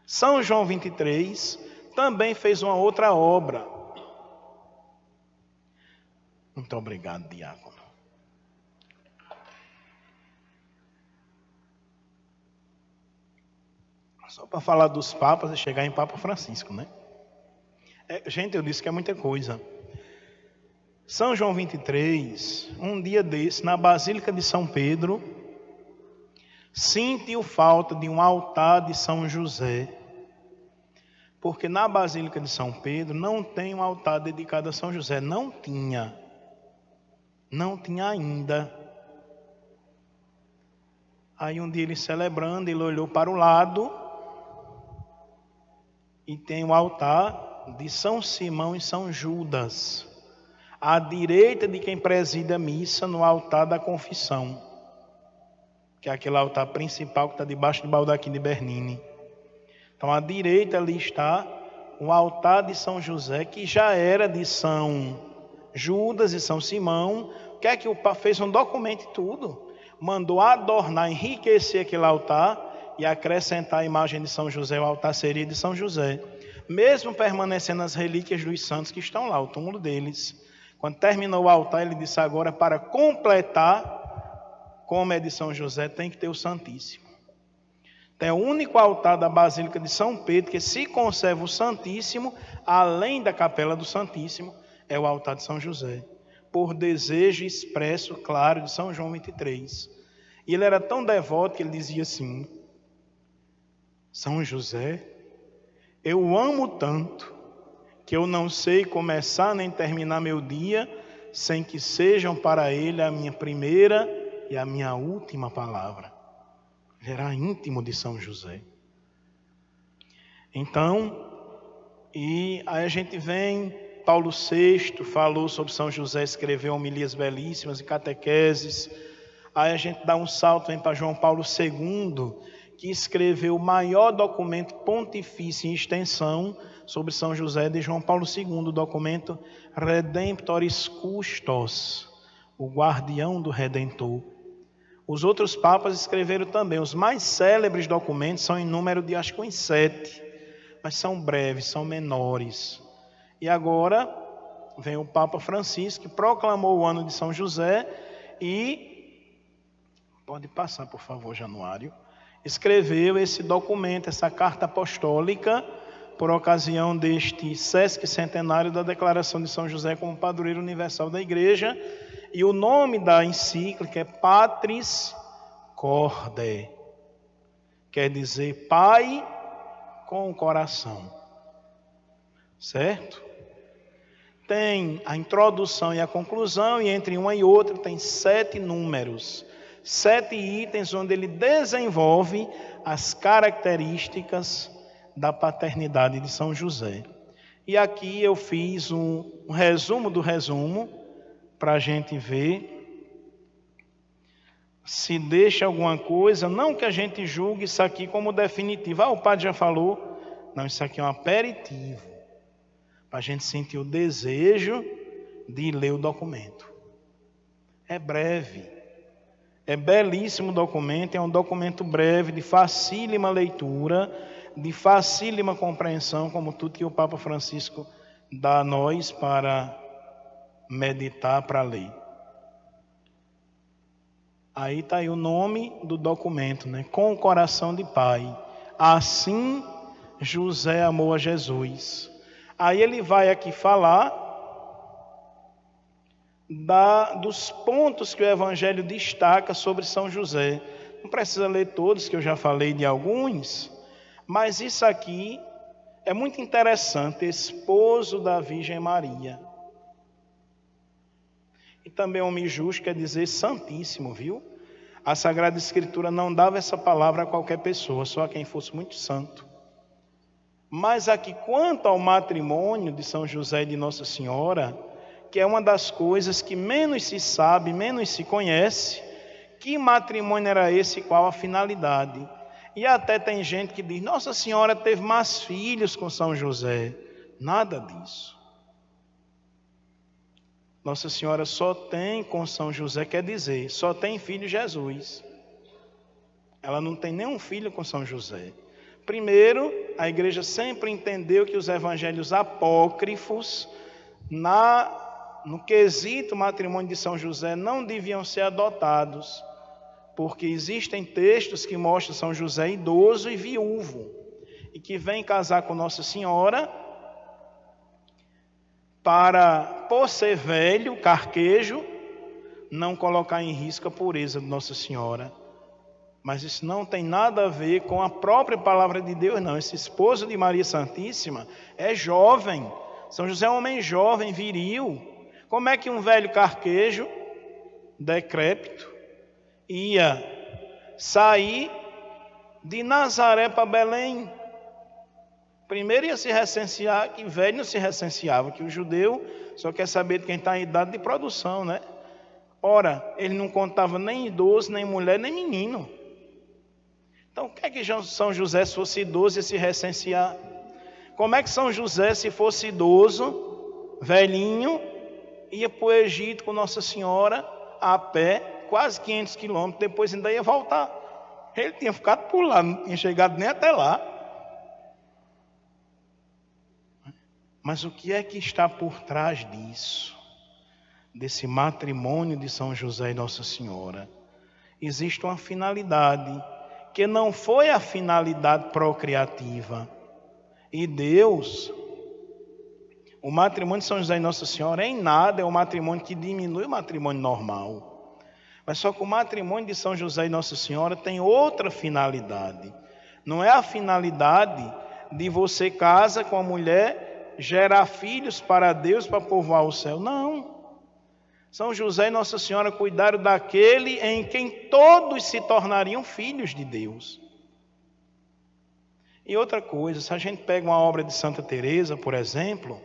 São João 23 também fez uma outra obra. Muito obrigado, diácono. Só para falar dos papas e chegar em Papa Francisco, né? Gente, eu disse que é muita coisa. São João 23, um dia desse, na Basílica de São Pedro, sentiu falta de um altar de São José, porque na Basílica de São Pedro não tem um altar dedicado a São José. Não tinha ainda. Aí um dia ele celebrando, ele olhou para o lado e tem o altar de São Simão e São Judas, à direita de quem preside a missa, no altar da confissão, que é aquele altar principal que está debaixo do baldaquim de Bernini. Então à direita ali está o altar de São José, que já era de São Judas e São Simão. O que é que o Papa fez? Um documento e tudo. Mandou adornar, enriquecer aquele altar e acrescentar a imagem de São José. O altar seria de São José, mesmo permanecendo as relíquias dos santos que estão lá, o túmulo deles. Quando terminou o altar, ele disse, agora para completar, como é de São José, tem que ter o Santíssimo. Então, é o único altar da Basílica de São Pedro que se conserva o Santíssimo, além da capela do Santíssimo, é o altar de São José, por desejo expresso, claro, de São João 23. E ele era tão devoto que ele dizia assim, São José, eu o amo tanto, que eu não sei começar nem terminar meu dia, sem que sejam para ele a minha primeira e a minha última palavra. Ele era íntimo de São José. Então, e aí a gente vem, Paulo VI falou sobre São José, escreveu homilias belíssimas e catequeses. Aí a gente dá um salto, vem para João Paulo II, que escreveu o maior documento pontifício em extensão sobre São José, de João Paulo II, o documento Redemptoris Custos, o guardião do Redentor. Os outros papas escreveram também. Os mais célebres documentos são em número de acho que uns 7, mas são breves, são menores. E agora vem o Papa Francisco, que proclamou o ano de São José e, pode passar por favor, Januário, escreveu esse documento, essa carta apostólica, por ocasião deste sesquicentenário da declaração de São José como padroeiro universal da Igreja. E o nome da encíclica é Patris Corde, quer dizer Pai com o coração, certo? Tem a introdução e a conclusão, e entre uma e outra tem 7 números, 7 itens onde ele desenvolve as características da paternidade de São José. E aqui eu fiz um resumo do resumo, para a gente ver se deixa alguma coisa, não que a gente julgue isso aqui como definitivo. O padre já falou. Não, isso aqui é um aperitivo, para a gente sentir o desejo de ler o documento. É breve, é belíssimo o documento, é um documento breve, de facílima leitura, de facílima compreensão, como tudo que o Papa Francisco dá a nós para meditar, para ler. Aí está aí o nome do documento, né? Com o coração de pai. Assim José amou a Jesus. Aí ele vai aqui falar dos pontos que o Evangelho destaca sobre São José. Não precisa ler todos, que eu já falei de alguns, mas isso aqui é muito interessante, esposo da Virgem Maria. E também homem justo quer dizer santíssimo, viu? A Sagrada Escritura não dava essa palavra a qualquer pessoa, só a quem fosse muito santo. Mas aqui, quanto ao matrimônio de São José e de Nossa Senhora, que é uma das coisas que menos se sabe, menos se conhece, que matrimônio era esse e qual a finalidade. E até tem gente que diz, Nossa Senhora teve mais filhos com São José. Nada disso. Nossa Senhora só tem com São José, quer dizer, só tem filho Jesus. Ela não tem nenhum filho com São José. Primeiro, a igreja sempre entendeu que os evangelhos apócrifos, no quesito matrimônio de São José, não deviam ser adotados, porque existem textos que mostram São José idoso e viúvo, e que vem casar com Nossa Senhora para, por ser velho, carquejo, não colocar em risco a pureza de Nossa Senhora. Mas isso não tem nada a ver com a própria palavra de Deus, não. Esse esposo de Maria Santíssima é jovem. São José é um homem jovem, viril. Como é que um velho carquejo, decrépito, ia sair de Nazaré para Belém? Primeiro ia se recensear, que velho não se recenseava, que o judeu só quer saber de quem está em idade de produção, né? Ora, ele não contava nem idoso, nem mulher, nem menino. Então, o que é que São José, se fosse idoso, ia se recensear? Como é que São José, se fosse idoso, velhinho, ia para o Egito com Nossa Senhora, a pé, quase 500 quilômetros, depois ainda ia voltar? Ele tinha ficado por lá, não tinha chegado nem até lá. Mas o que é que está por trás disso? Desse matrimônio de São José e Nossa Senhora? Existe uma finalidade, que não foi a finalidade procriativa. E Deus, o matrimônio de São José e Nossa Senhora em nada é um matrimônio que diminui o matrimônio normal. Mas só que o matrimônio de São José e Nossa Senhora tem outra finalidade. Não é a finalidade de você casa com a mulher, gerar filhos para Deus, para povoar o céu. Não. São José e Nossa Senhora cuidaram daquele em quem todos se tornariam filhos de Deus. E outra coisa, se a gente pega uma obra de Santa Teresa, por exemplo,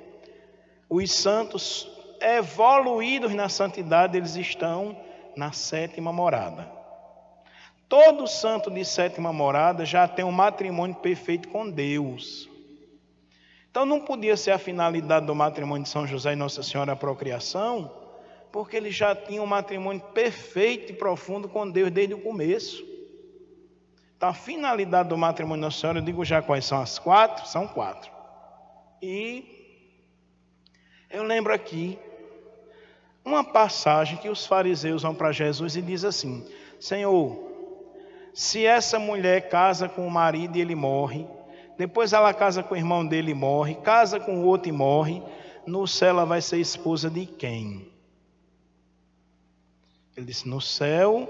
os santos evoluídos na santidade, eles estão na 7ª morada. Todo santo de 7ª morada já tem um matrimônio perfeito com Deus. Então não podia ser a finalidade do matrimônio de São José e Nossa Senhora a procriação, porque ele já tinha um matrimônio perfeito e profundo com Deus desde o começo. Então a finalidade do matrimônio de Nossa Senhora, eu digo já quais são as 4, são 4. E Eu lembro aqui uma passagem que os fariseus vão para Jesus e diz assim: Senhor, se essa mulher casa com o marido e ele morre, depois ela casa com o irmão dele e morre, casa com o outro e morre, no céu ela vai ser esposa de quem? Ele disse: no céu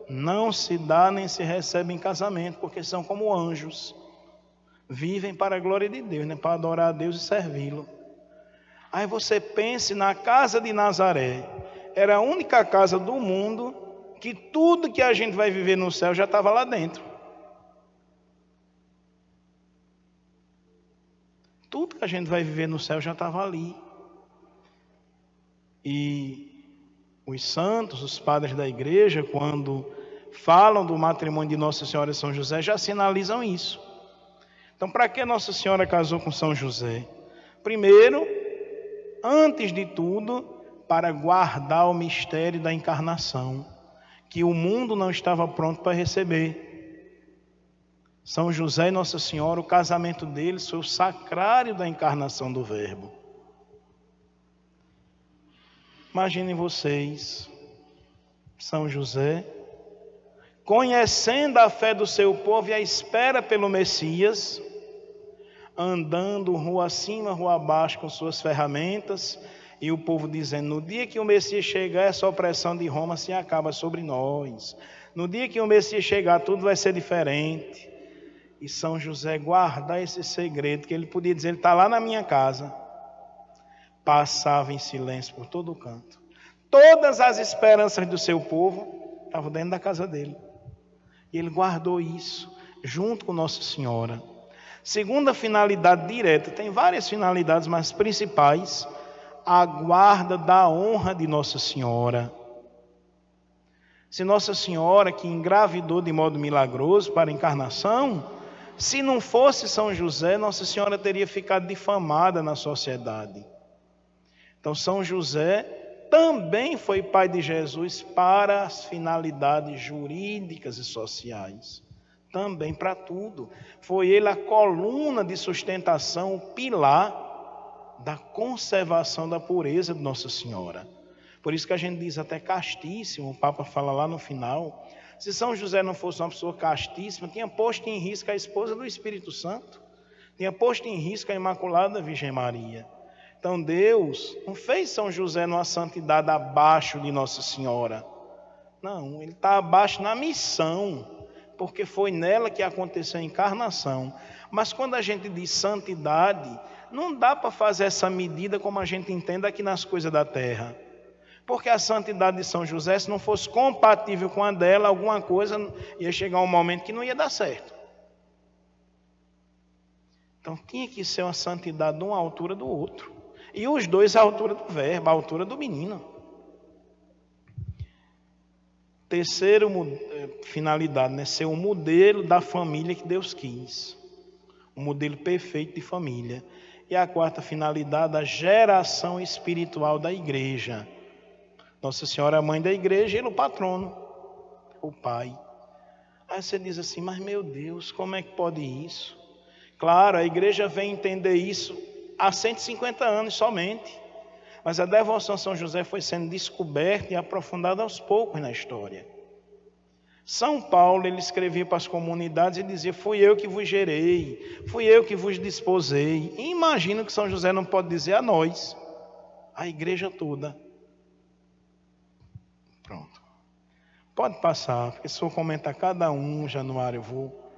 não se dá nem se recebe em casamento, porque são como anjos, vivem para a glória de Deus, né? Para adorar a Deus e servi-lo. Aí você pense na casa de Nazaré, era a única casa do mundo que tudo que a gente vai viver no céu já estava lá dentro. Tudo que a gente vai viver no céu já estava ali. E os santos, os padres da igreja, quando falam do matrimônio de Nossa Senhora e São José, já sinalizam isso. Então, para que Nossa Senhora casou com São José? Primeiro, antes de tudo, para guardar o mistério da encarnação, que o mundo não estava pronto para receber. São José e Nossa Senhora, o casamento deles foi o sacrário da encarnação do Verbo. Imaginem vocês, São José, conhecendo a fé do seu povo e a espera pelo Messias, andando rua acima, rua abaixo com suas ferramentas, e o povo dizendo: no dia que o Messias chegar, essa opressão de Roma se acaba sobre nós. No dia que o Messias chegar, tudo vai ser diferente. E São José guardar esse segredo, que ele podia dizer: ele está lá na minha casa. Passava em silêncio por todo o canto. Todas as esperanças do seu povo estavam dentro da casa dele. E ele guardou isso junto com Nossa Senhora. Segunda finalidade direta, tem várias finalidades, mas principais: a guarda da honra de Nossa Senhora. Se Nossa Senhora, que engravidou de modo milagroso para a encarnação, se não fosse São José, Nossa Senhora teria ficado difamada na sociedade. Então, São José também foi pai de Jesus para as finalidades jurídicas e sociais. Também para tudo. Foi ele a coluna de sustentação, o pilar da conservação da pureza de Nossa Senhora. Por isso que a gente diz até castíssimo, o Papa fala lá no final: se São José não fosse uma pessoa castíssima, tinha posto em risco a esposa do Espírito Santo, tinha posto em risco a Imaculada Virgem Maria. Então Deus não fez São José numa santidade abaixo de Nossa Senhora. Não, ele está abaixo na missão, porque foi nela que aconteceu a encarnação. Mas quando a gente diz santidade, não dá para fazer essa medida como a gente entende aqui nas coisas da terra. Porque a santidade de São José, se não fosse compatível com a dela, alguma coisa ia chegar um momento que não ia dar certo. Então tinha que ser uma santidade de uma altura do outro. E os dois à altura do Verbo, à altura do menino. Terceira finalidade, né? Ser um modelo da família que Deus quis. Um modelo perfeito de família. E a quarta finalidade, a geração espiritual da igreja. Nossa Senhora é a mãe da igreja e ele o patrono, o pai. Aí você diz assim: mas meu Deus, como é que pode isso? Claro, a igreja vem entender isso há 150 anos somente. Mas a devoção a São José foi sendo descoberta e aprofundada aos poucos na história. São Paulo, ele escrevia para as comunidades e dizia: fui eu que vos gerei, fui eu que vos desposei. E imagino que São José não pode dizer a nós, a igreja toda. Pronto. Pode passar, porque se for comentar cada um, Januário, eu vou.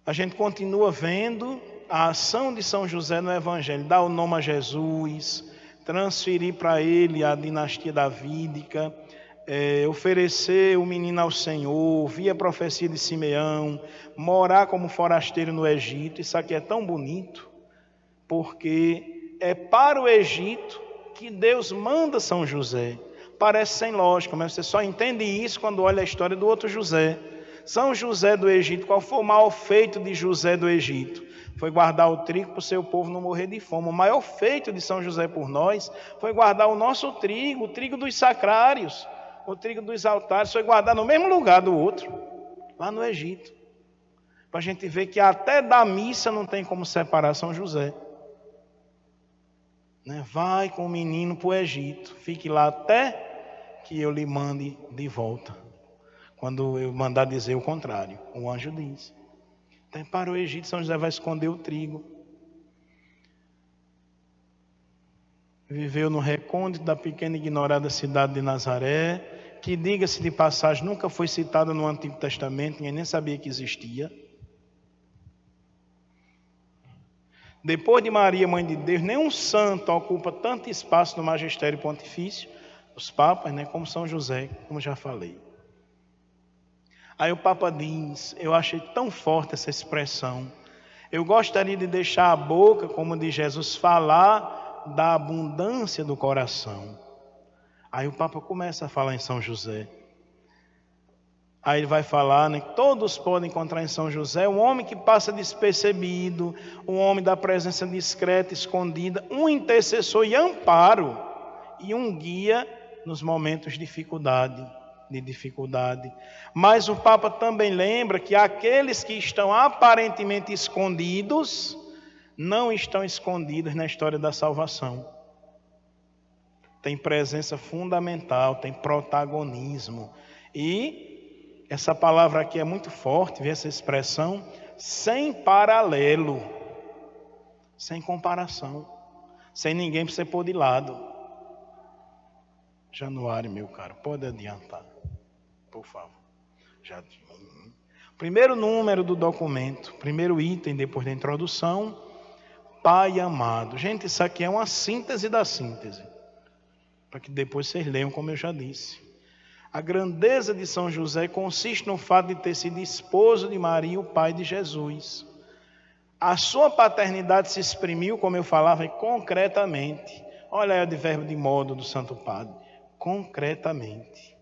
A gente continua vendo a ação de São José no Evangelho, dar o nome a Jesus, transferir para ele a dinastia davídica, oferecer o menino ao Senhor, ouvir a profecia de Simeão, morar como forasteiro no Egito. Isso aqui é tão bonito, porque é para o Egito que Deus manda São José. Parece sem lógica, mas você só entende isso quando olha a história do outro José. São José do Egito, qual foi o maior feito de José do Egito? Foi guardar o trigo para o seu povo não morrer de fome. O maior feito de São José por nós foi guardar o nosso trigo, o trigo dos sacrários, o trigo dos altares, foi guardar no mesmo lugar do outro, lá no Egito. Para a gente ver que até da missa não tem como separar São José. né? Vai com o menino para o Egito, fique lá até que eu lhe mande de volta. Quando eu mandar dizer o contrário, o anjo diz. Então, para o Egito, São José vai esconder o trigo. Viveu no recôndito da pequena e ignorada cidade de Nazaré, que, diga-se de passagem, nunca foi citada no Antigo Testamento, ninguém nem sabia que existia. Depois de Maria, mãe de Deus, nenhum santo ocupa tanto espaço no magistério pontifício, os papas, né, como São José, como já falei. Aí o Papa diz, eu achei tão forte essa expressão, eu gostaria de deixar a boca, como diz Jesus, falar da abundância do coração. Aí o Papa começa a falar em São José. Aí ele vai falar, né, que todos podem encontrar em São José um homem que passa despercebido, um homem da presença discreta, escondida, um intercessor e amparo, e um guia nos momentos de dificuldade. Mas o Papa também lembra que aqueles que estão aparentemente escondidos, não estão escondidos na história da salvação. Tem presença fundamental, tem protagonismo. E essa palavra aqui é muito forte, vê essa expressão, sem paralelo, sem comparação, sem ninguém para você pôr de lado. Januário, meu caro, pode adiantar, por favor. Primeiro número do documento, primeiro item depois da introdução, Pai amado. Gente, isso aqui é uma síntese da síntese, para que depois vocês leiam, como eu já disse. A grandeza de São José consiste no fato de ter sido esposo de Maria, o pai de Jesus. A sua paternidade se exprimiu, como eu falava, concretamente. Olha aí o advérbio de modo do Santo Padre. Concretamente.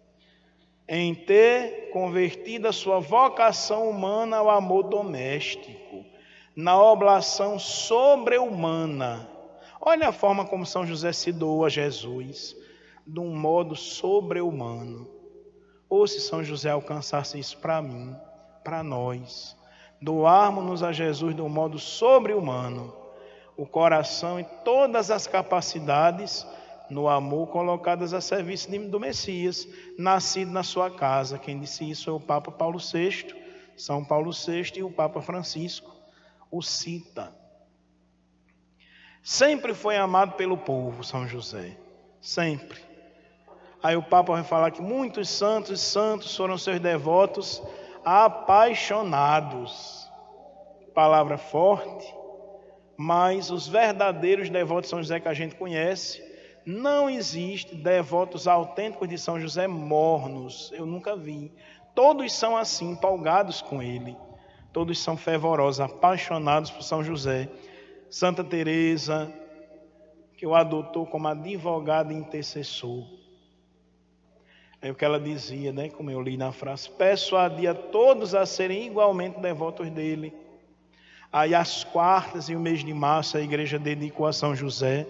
Em ter convertido a sua vocação humana ao amor doméstico, na oblação sobre-humana. Olha a forma como São José se doa a Jesus, de um modo sobre-humano. Ou se São José alcançasse isso para mim, para nós, doarmos-nos a Jesus de um modo sobre-humano, o coração e todas as capacidades no amor colocadas a serviço do Messias, nascido na sua casa. Quem disse isso é o Papa Paulo VI, São Paulo VI, e o Papa Francisco o cita. Sempre foi amado pelo povo, São José, sempre. Aí o Papa vai falar que muitos santos foram seus devotos apaixonados. Palavra forte, mas os verdadeiros devotos de São José que a gente conhece, não existe devotos autênticos de São José mornos, eu nunca vi. Todos são assim, empolgados com ele. Todos são fervorosos, apaixonados por São José. Santa Teresa, que o adotou como advogado e intercessor. É o que ela dizia, né? Como eu li na frase, persuadia todos a serem igualmente devotos dele. Aí as quartas e o mês de março a igreja dedicou a São José.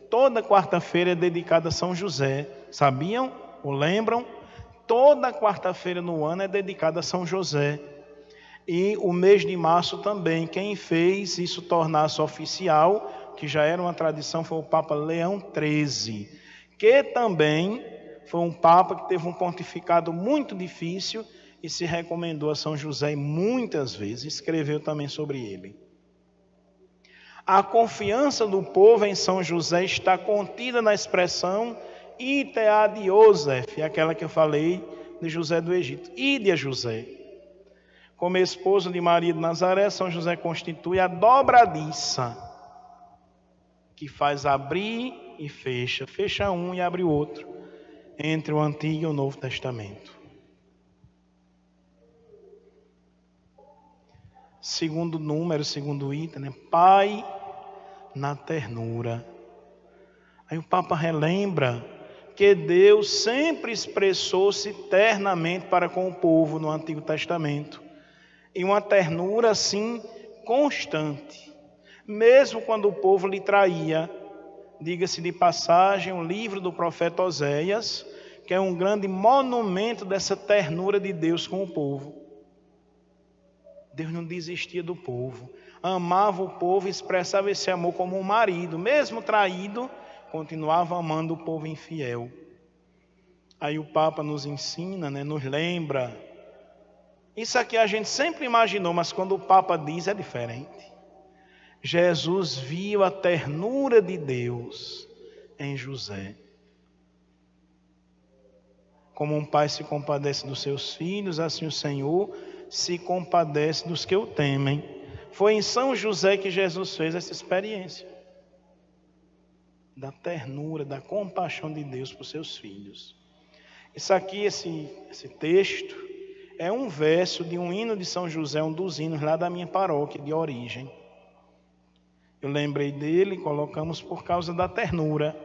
Toda quarta-feira é dedicada a São José. Sabiam? Ou lembram? Toda quarta-feira no ano é dedicada a São José. E o mês de março também, quem fez isso tornar-se oficial, que já era uma tradição, foi o Papa Leão XIII, que também foi um Papa que teve um pontificado muito difícil e se recomendou a São José muitas vezes, escreveu também sobre ele. A confiança do povo em São José está contida na expressão ite ad Iosef, aquela que eu falei de José do Egito, ide a José. Como esposo de Maria de Nazaré, São José constitui a dobradiça, que faz abrir e fecha, fecha um e abre o outro, entre o Antigo e o Novo Testamento. Segundo número, segundo item, né? Pai na ternura. Aí o Papa relembra que Deus sempre expressou-se ternamente para com o povo no Antigo Testamento. E uma ternura assim constante, mesmo quando o povo lhe traía. Diga-se de passagem, o livro do profeta Oséias, que é um grande monumento dessa ternura de Deus com o povo. Deus não desistia do povo, amava o povo e expressava esse amor como um marido, mesmo traído, continuava amando o povo infiel. Aí o Papa nos ensina, nos lembra. Isso aqui a gente sempre imaginou, mas quando o Papa diz é diferente. Jesus viu a ternura de Deus em José. Como um pai se compadece dos seus filhos, assim o Senhor se compadece dos que o temem. Foi em São José que Jesus fez essa experiência da ternura, da compaixão de Deus por seus filhos. Isso aqui, esse texto, é um verso de um hino de São José, um dos hinos lá da minha paróquia de origem. Eu lembrei dele e colocamos por causa da ternura.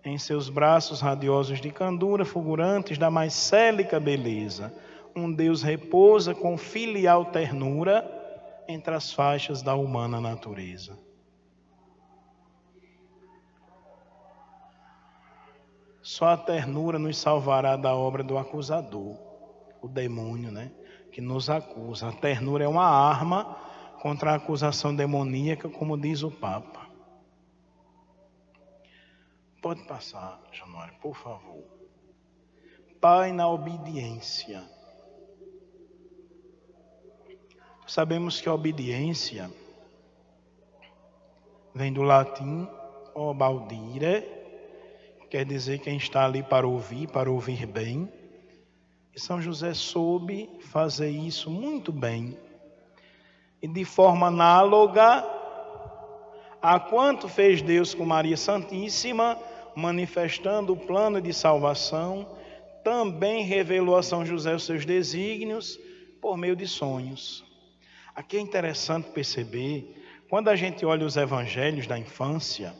Em seus braços radiosos de candura, fulgurantes da mais célica beleza, um Deus repousa com filial ternura entre as faixas da humana natureza. Só a ternura nos salvará da obra do acusador, o demônio, que nos acusa. A ternura é uma arma contra a acusação demoníaca, como diz o Papa. Pode passar, Januário, por favor. Pai na obediência. Sabemos que a obediência vem do latim obaudire, quer dizer quem está ali para ouvir bem. E São José soube fazer isso muito bem. E de forma análoga a quanto fez Deus com Maria Santíssima, manifestando o plano de salvação, também revelou a São José os seus desígnios por meio de sonhos. Aqui é interessante perceber, quando a gente olha os evangelhos da infância,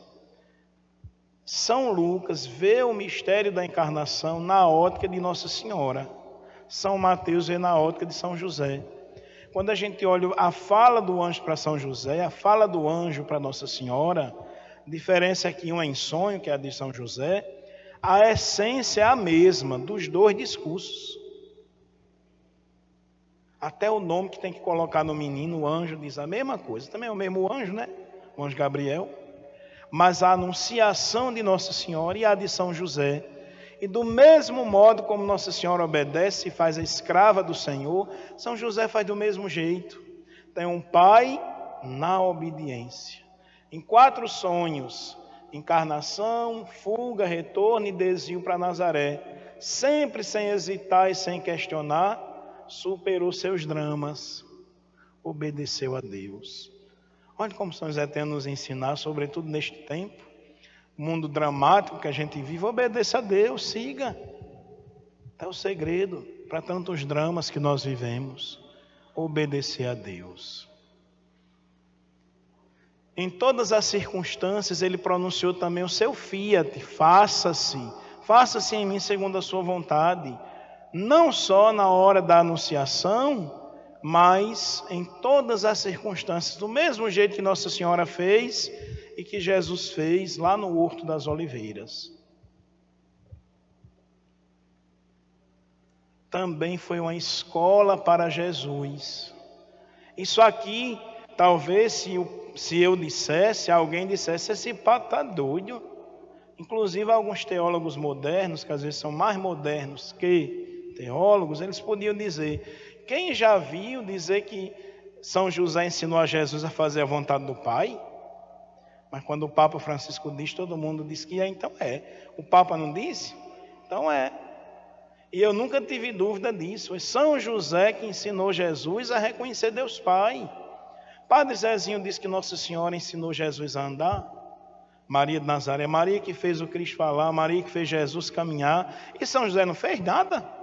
São Lucas vê o mistério da encarnação na ótica de Nossa Senhora. São Mateus vê na ótica de São José. Quando a gente olha a fala do anjo para São José, a fala do anjo para Nossa Senhora, a diferença é que um é em sonho, que é a de São José, a essência é a mesma dos dois discursos. Até o nome que tem que colocar no menino, o anjo diz a mesma coisa. Também é o mesmo anjo, o anjo Gabriel. Mas a anunciação de Nossa Senhora e a de São José. E do mesmo modo como Nossa Senhora obedece e faz a escrava do Senhor, São José faz do mesmo jeito. Tem um pai na obediência. Em 4 sonhos, encarnação, fuga, retorno e desvio para Nazaré. Sempre sem hesitar e sem questionar, superou seus dramas, obedeceu a Deus. Olha como São José tem a nos ensinar, sobretudo neste tempo, mundo dramático que a gente vive, obedeça a Deus, siga. É o segredo para tantos dramas que nós vivemos, obedecer a Deus. Em todas as circunstâncias, ele pronunciou também o seu fiat, faça-se em mim segundo a sua vontade, não só na hora da anunciação, mas em todas as circunstâncias, do mesmo jeito que Nossa Senhora fez e que Jesus fez lá no Horto das Oliveiras. Também foi uma escola para Jesus. Isso aqui, talvez se eu dissesse, alguém dissesse, esse pato está doido. Inclusive alguns teólogos modernos, que às vezes são mais modernos que teólogos, eles podiam dizer, quem já viu dizer que São José ensinou a Jesus a fazer a vontade do Pai? Mas quando o Papa Francisco diz, todo mundo diz que então é. O Papa não disse? Então é. E eu nunca tive dúvida disso. Foi São José que ensinou Jesus a reconhecer Deus Pai. Padre Zezinho disse que Nossa Senhora ensinou Jesus a andar. Maria de Nazaré, Maria que fez o Cristo falar, Maria que fez Jesus caminhar. E São José não fez nada.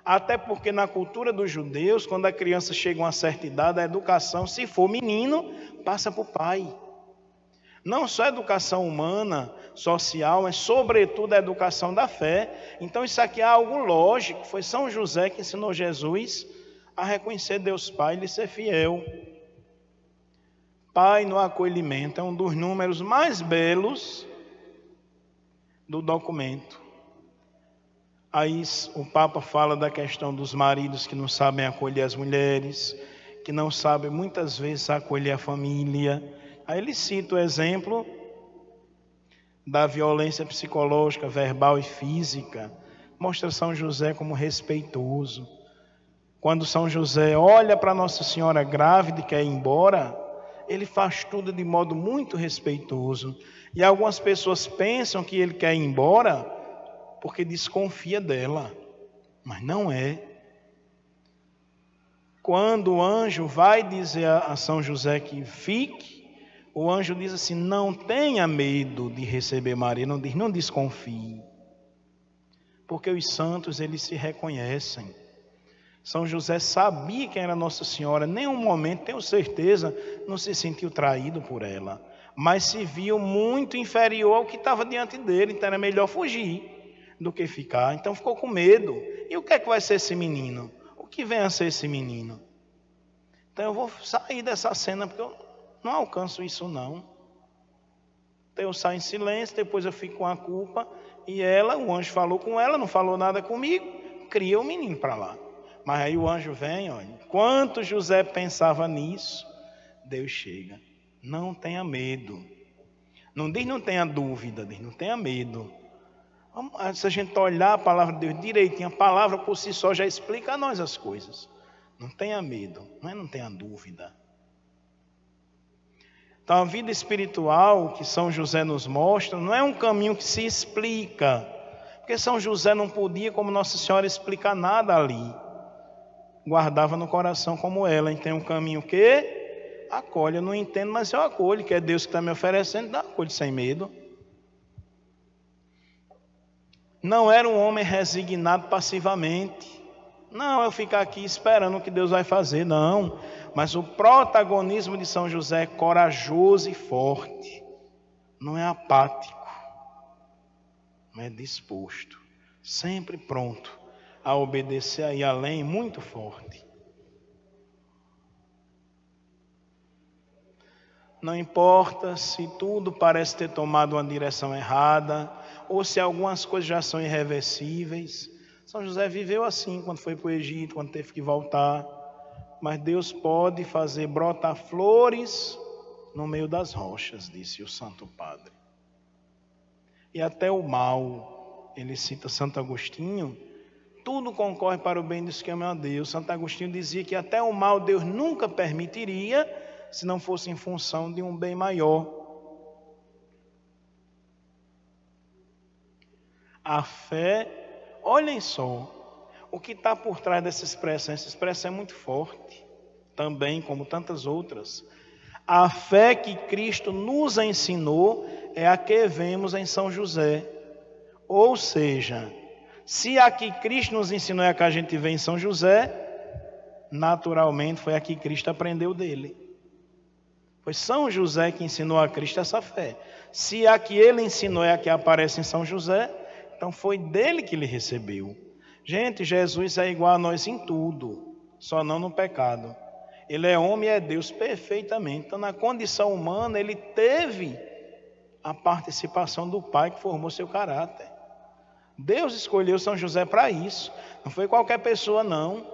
Até porque na cultura dos judeus, quando a criança chega a uma certa idade, a educação, se for menino, passa para o pai. Não só a educação humana, social, mas sobretudo a educação da fé. Então isso aqui é algo lógico. Foi São José que ensinou Jesus a reconhecer Deus Pai e lhe ser fiel. Pai no acolhimento é um dos números mais belos do documento. Aí o Papa fala da questão dos maridos que não sabem acolher as mulheres, que não sabem muitas vezes acolher a família. Aí ele cita o exemplo da violência psicológica, verbal e física, mostra São José como respeitoso. Quando São José olha para Nossa Senhora grávida e quer ir embora, ele faz tudo de modo muito respeitoso. E algumas pessoas pensam que ele quer ir embora porque desconfia dela, mas não é. Quando o anjo vai dizer a São José que fique, o anjo diz assim: não tenha medo de receber Maria, não diz, não desconfie. Porque os santos, eles se reconhecem. São José sabia quem era Nossa Senhora, em nenhum momento, tenho certeza, não se sentiu traído por ela, mas se viu muito inferior ao que estava diante dele, então era melhor fugir do que ficar. Então ficou com medo. E o que é que vai ser esse menino? O que vem a ser esse menino? Então eu vou sair dessa cena, porque eu não alcanço isso não. Então eu saio em silêncio, depois eu fico com a culpa, e ela, o anjo falou com ela, não falou nada comigo, cria o menino para lá. Mas aí o anjo vem, olha, enquanto José pensava nisso, Deus chega. Não tenha medo. Não diz não tenha dúvida, diz não tenha medo. Se a gente olhar a palavra de Deus direitinho, a palavra por si só já explica a nós as coisas. Não tenha medo, não tenha dúvida. Então a vida espiritual que São José nos mostra não é um caminho que se explica. Porque São José não podia, como Nossa Senhora, explicar nada ali. Guardava no coração como ela. Então um caminho que acolhe. Eu não entendo, mas eu acolho, que é Deus que está me oferecendo, então eu acolho sem medo. Não era um homem resignado passivamente. Não, eu ficar aqui esperando o que Deus vai fazer, não. Mas o protagonismo de São José é corajoso e forte. Não é apático. Não é disposto. Sempre pronto a obedecer a ir além, muito forte. Não importa se tudo parece ter tomado uma direção errada, ou se algumas coisas já são irreversíveis. São José viveu assim quando foi para o Egito, quando teve que voltar. Mas Deus pode fazer brotar flores no meio das rochas, disse o Santo Padre. E até o mal, ele cita Santo Agostinho, tudo concorre para o bem dos que amam a Deus. Santo Agostinho dizia que até o mal Deus nunca permitiria, se não fosse em função de um bem maior. A fé, olhem só, o que está por trás dessa expressão é muito forte, também como tantas outras. A fé que Cristo nos ensinou é a que vemos em São José. Ou seja, se a que Cristo nos ensinou é a que a gente vê em São José, naturalmente foi a que Cristo aprendeu dele. Foi São José que ensinou a Cristo essa fé. Se a que ele ensinou é a que aparece em São José, então foi dele que ele recebeu. Gente, Jesus é igual a nós em tudo, só não no pecado. Ele é homem e é Deus perfeitamente. Então, na condição humana, ele teve a participação do Pai que formou seu caráter. Deus escolheu São José para isso. Não foi qualquer pessoa, não.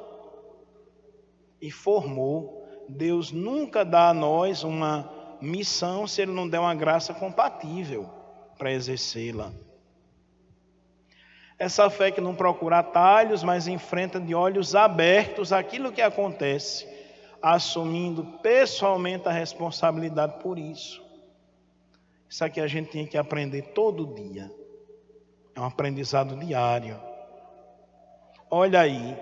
E formou. Deus nunca dá a nós uma missão se ele não der uma graça compatível para exercê-la. Essa fé que não procura atalhos, mas enfrenta de olhos abertos aquilo que acontece, assumindo pessoalmente a responsabilidade por isso. Isso aqui a gente tem que aprender todo dia. É um aprendizado diário. Olha aí,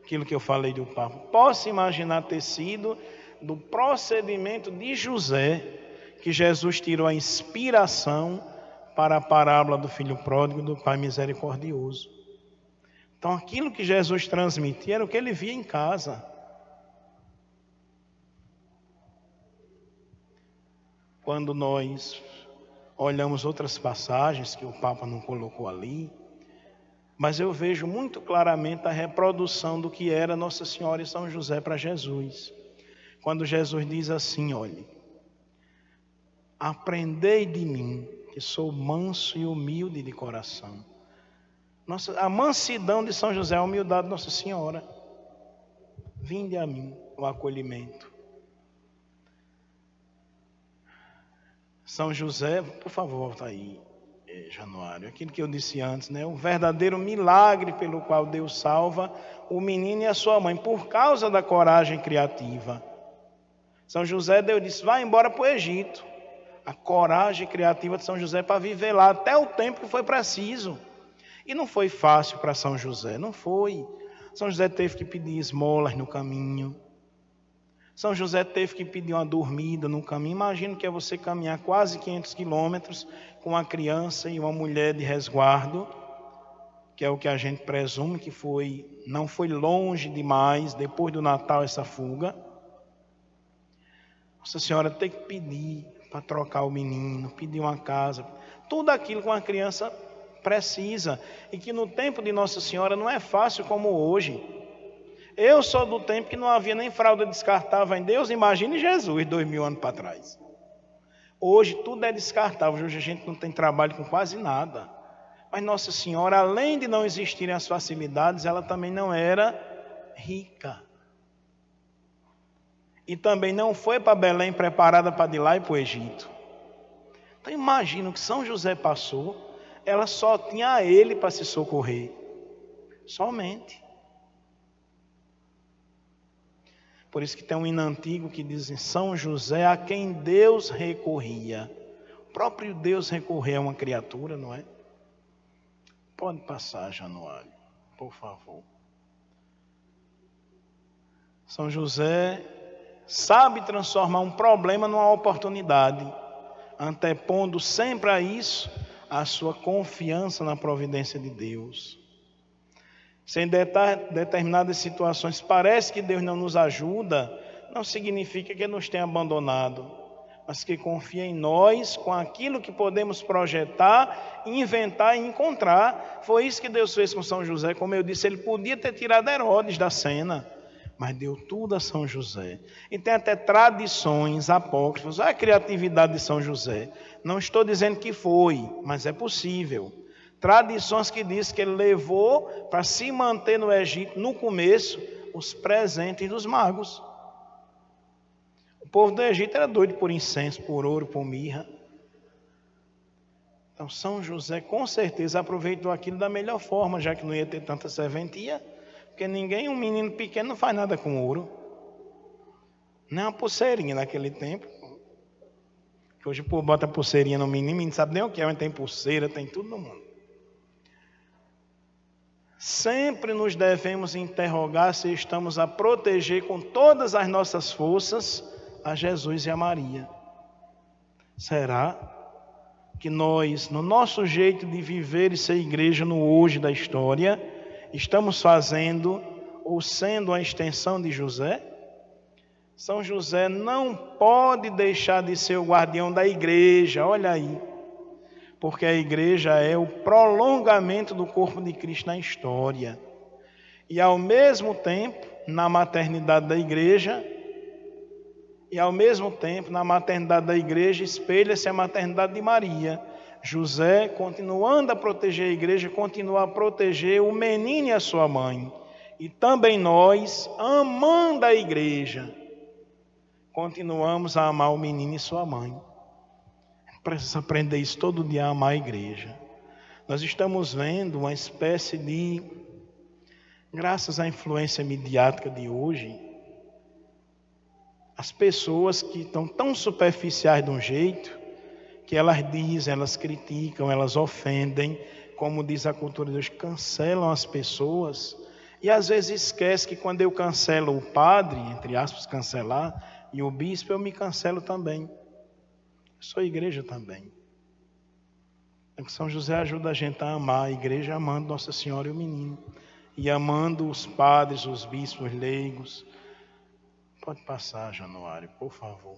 aquilo que eu falei do Papa. Posso imaginar ter sido do procedimento de José que Jesus tirou a inspiração para a parábola do filho pródigo e do pai misericordioso. Então aquilo que Jesus transmitia era o que ele via em casa. Quando nós olhamos outras passagens que o Papa não colocou ali, mas eu vejo muito claramente a reprodução do que era Nossa Senhora e São José para Jesus. Quando Jesus diz assim, olhe, aprendei de mim, que sou manso e humilde de coração. A mansidão de São José é a humildade de Nossa Senhora. Vinde a mim, o acolhimento. São José, por favor, volta aí, Januário. Aquilo que eu disse antes, né? O verdadeiro milagre pelo qual Deus salva o menino e a sua mãe, por causa da coragem criativa. São José, Deus disse, vai embora para o Egito. A coragem criativa de São José para viver lá até o tempo que foi preciso. E não foi fácil para São José, não foi. São José teve que pedir esmolas no caminho. São José teve que pedir uma dormida no caminho. Imagina que é você caminhar quase 500 quilômetros com uma criança e uma mulher de resguardo, que é o que a gente presume que não foi longe demais, depois do Natal, essa fuga. Nossa Senhora tem que pedir para trocar o menino, pedir uma casa, tudo aquilo que uma criança precisa, e que no tempo de Nossa Senhora não é fácil como hoje. Eu sou do tempo que não havia nem fralda descartável em Deus, imagine Jesus 2000 anos para trás. Hoje tudo é descartável, hoje a gente não tem trabalho com quase nada. Mas Nossa Senhora, além de não existirem as facilidades, ela também não era rica. E também não foi para Belém preparada para de lá e para o Egito. Então imagina o que São José passou, ela só tinha a ele para se socorrer. Somente. Por isso que tem um hino antigo que diz em São José a quem Deus recorria. O próprio Deus recorrer a uma criatura, não é? Pode passar, Januário, por favor. São José sabe transformar um problema numa oportunidade, antepondo sempre a isso a sua confiança na providência de Deus. Se em determinadas situações parece que Deus não nos ajuda, não significa que Ele nos tenha abandonado, mas que confia em nós com aquilo que podemos projetar, inventar e encontrar. Foi isso que Deus fez com São José. Como eu disse, Ele podia ter tirado Herodes da cena, mas deu tudo a São José. E tem até tradições apócrifas. Olha a criatividade de São José. Não estou dizendo que foi, mas é possível. Tradições que diz que ele levou para se manter no Egito, no começo, os presentes dos magos. O povo do Egito era doido por incenso, por ouro, por mirra. Então São José com certeza aproveitou aquilo da melhor forma, já que não ia ter tanta serventia, porque um menino pequeno não faz nada com ouro. Nem uma pulseirinha naquele tempo. Que hoje o povo bota pulseirinha no menino, não sabe nem o que é, mas tem pulseira, tem tudo no mundo. Sempre nos devemos interrogar se estamos a proteger com todas as nossas forças a Jesus e a Maria. Será que nós, no nosso jeito de viver e ser igreja no hoje da história, estamos fazendo ou sendo a extensão de José? São José não pode deixar de ser o guardião da igreja, olha aí. Porque a igreja é o prolongamento do corpo de Cristo na história. E ao mesmo tempo, na maternidade da igreja, espelha-se a maternidade de Maria. José, continuando a proteger a igreja, continua a proteger o menino e a sua mãe. E também nós, amando a igreja, continuamos a amar o menino e sua mãe. Precisa aprender isso todo dia, a amar a igreja. Nós estamos vendo uma espécie de, graças à influência midiática de hoje, as pessoas que estão tão superficiais de um jeito, que elas dizem, elas criticam, elas ofendem, como diz a cultura de hoje, cancelam as pessoas, e às vezes esquece que quando eu cancelo o padre, entre aspas, cancelar, e o bispo, eu me cancelo também. Sou igreja também. São José ajuda a gente a amar a igreja, amando Nossa Senhora e o menino. E amando os padres, os bispos, os leigos. Pode passar, Januário, por favor.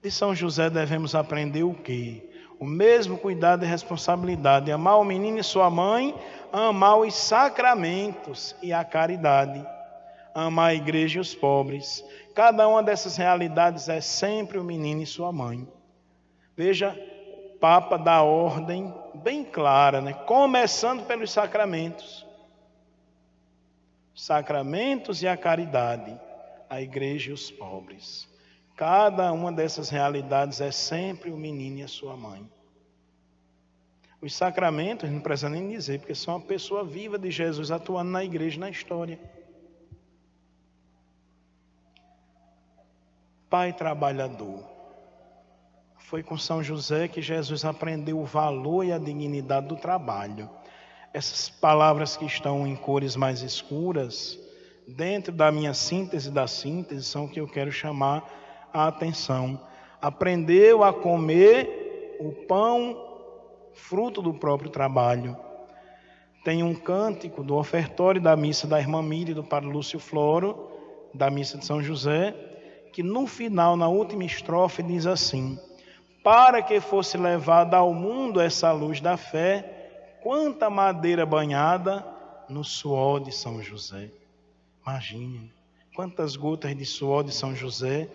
De São José devemos aprender o quê? O mesmo cuidado e responsabilidade. Amar o menino e sua mãe, amar os sacramentos e a caridade. Amar a igreja e os pobres. Cada uma dessas realidades é sempre o menino e sua mãe. Veja, o Papa dá ordem bem clara, né? Começando pelos sacramentos. Sacramentos e a caridade, a igreja e os pobres. Cada uma dessas realidades é sempre o menino e a sua mãe. Os sacramentos, não precisa nem dizer, porque são a pessoa viva de Jesus atuando na igreja, na história. Pai trabalhador. Foi com São José que Jesus aprendeu o valor e a dignidade do trabalho. Essas palavras que estão em cores mais escuras, dentro da minha síntese da síntese, são o que eu quero chamar a atenção. Aprendeu a comer o pão, fruto do próprio trabalho. Tem um cântico do ofertório da missa da irmã Miriam, do padre Lúcio Floro, da missa de São José, que no final, na última estrofe, diz assim: para que fosse levada ao mundo essa luz da fé, quanta madeira banhada no suor de São José. Imagine, quantas gotas de suor de São José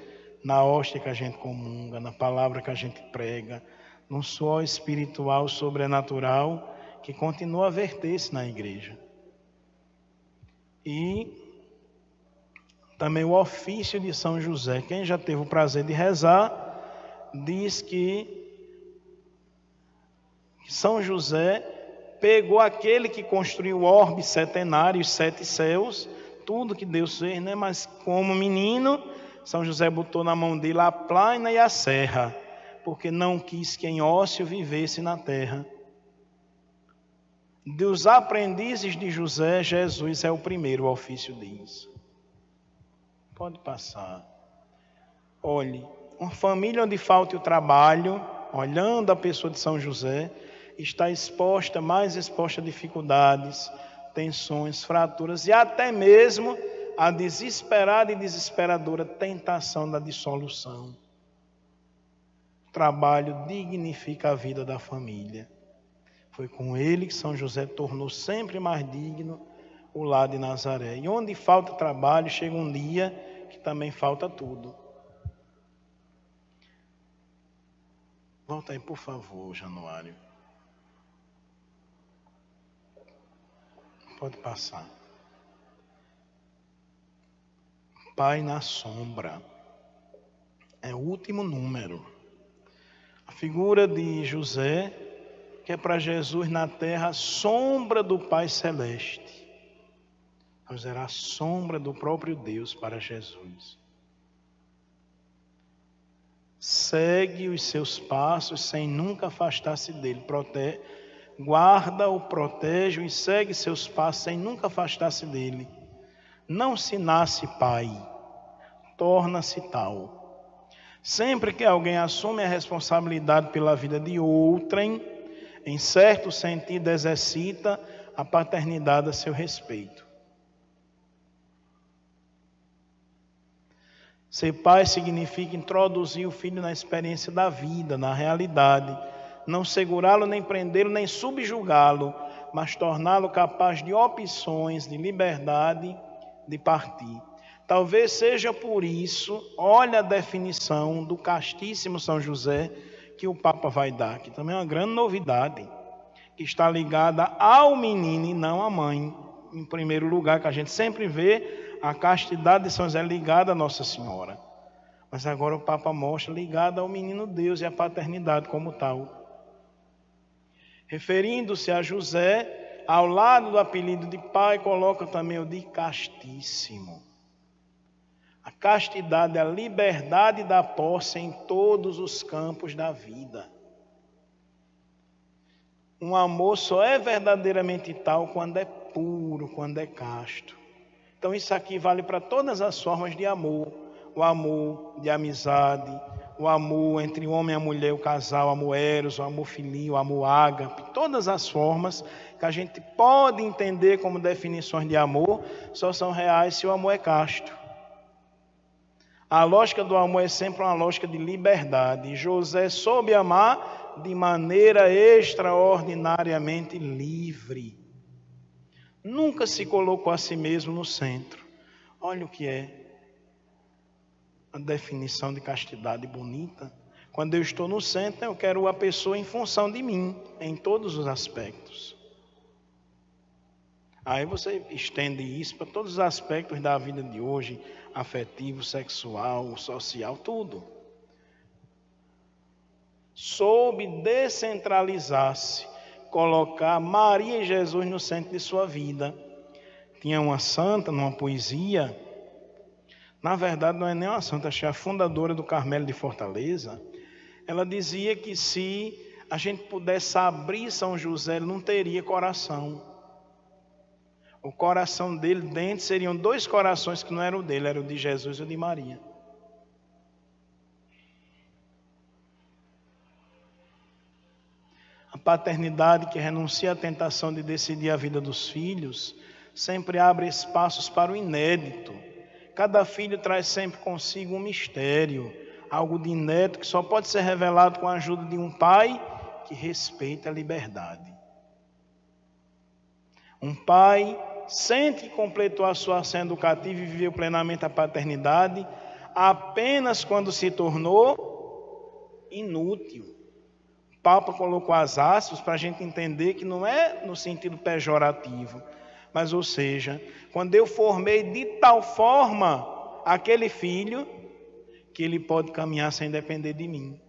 na hóstia que a gente comunga, na palavra que a gente prega, num suor espiritual sobrenatural que continua a verter-se na igreja. E também o ofício de São José. Quem já teve o prazer de rezar, diz que São José pegou aquele que construiu o orbe setenário, os 7 céus, tudo que Deus fez, né? Mas como menino, São José botou na mão dele a plana e a serra, porque não quis que em ócio vivesse na terra. Dos aprendizes de José, Jesus é o primeiro, o ofício diz. Pode passar. Olhe, uma família onde falta o trabalho, olhando a pessoa de São José, está exposta, mais exposta a dificuldades, tensões, fraturas e até mesmo a desesperada e desesperadora tentação da dissolução. O trabalho dignifica a vida da família. Foi com ele que São José tornou sempre mais digno o lar de Nazaré. E onde falta trabalho, chega um dia que também falta tudo. Volta aí, por favor, Januário. Pode passar. Pai na sombra. É o último número. A figura de José, que é para Jesus na terra a sombra do Pai Celeste. Mas era a sombra do próprio Deus para Jesus. Segue os seus passos sem nunca afastar-se dele. Guarda-o, protege-o e segue seus passos sem nunca afastar-se dele. Não se nasce pai, torna-se tal. Sempre que alguém assume a responsabilidade pela vida de outrem, em certo sentido exercita a paternidade a seu respeito. Ser pai significa introduzir o filho na experiência da vida, na realidade, não segurá-lo, nem prendê-lo, nem subjugá-lo, mas torná-lo capaz de opções, de liberdade, de partir. Talvez seja por isso, olha a definição do castíssimo São José que o Papa vai dar, que também é uma grande novidade, que está ligada ao menino e não à mãe. Em primeiro lugar, que a gente sempre vê a castidade de São José ligada a Nossa Senhora. Mas agora o Papa mostra ligada ao menino Deus e à paternidade como tal. Referindo-se a José, ao lado do apelido de pai, coloca também o de castíssimo. A castidade é a liberdade da posse em todos os campos da vida. Um amor só é verdadeiramente tal quando é puro, quando é casto. Então isso aqui vale para todas as formas de amor. O amor de amizade, o amor entre o homem e a mulher, o casal, o amor eros, o amor filio, o amor ágape. Todas as formas que a gente pode entender como definições de amor só são reais se o amor é casto. A lógica do amor é sempre uma lógica de liberdade. José soube amar de maneira extraordinariamente livre. Nunca se colocou a si mesmo no centro. Olha o que é a definição de castidade bonita. Quando eu estou no centro, eu quero a pessoa em função de mim, em todos os aspectos. Aí você estende isso para todos os aspectos da vida de hoje, afetivo, sexual, social, tudo. Soube descentralizar-se, colocar Maria e Jesus no centro de sua vida. Tinha uma santa numa poesia, na verdade não é nem uma santa, é a fundadora do Carmelo de Fortaleza. Ela dizia que se a gente pudesse abrir São José, ele não teria coração. O coração dele dentro seriam dois corações que não eram o dele, era o de Jesus e o de Maria. A paternidade que renuncia à tentação de decidir a vida dos filhos sempre abre espaços para o inédito. Cada filho traz sempre consigo um mistério, algo de inédito que só pode ser revelado com a ajuda de um pai que respeita a liberdade. Um pai sente que completou a sua ação educativa e viveu plenamente a paternidade apenas quando se tornou inútil. O Papa colocou as aspas para a gente entender que não é no sentido pejorativo, mas, ou seja, quando eu formei de tal forma aquele filho que ele pode caminhar sem depender de mim,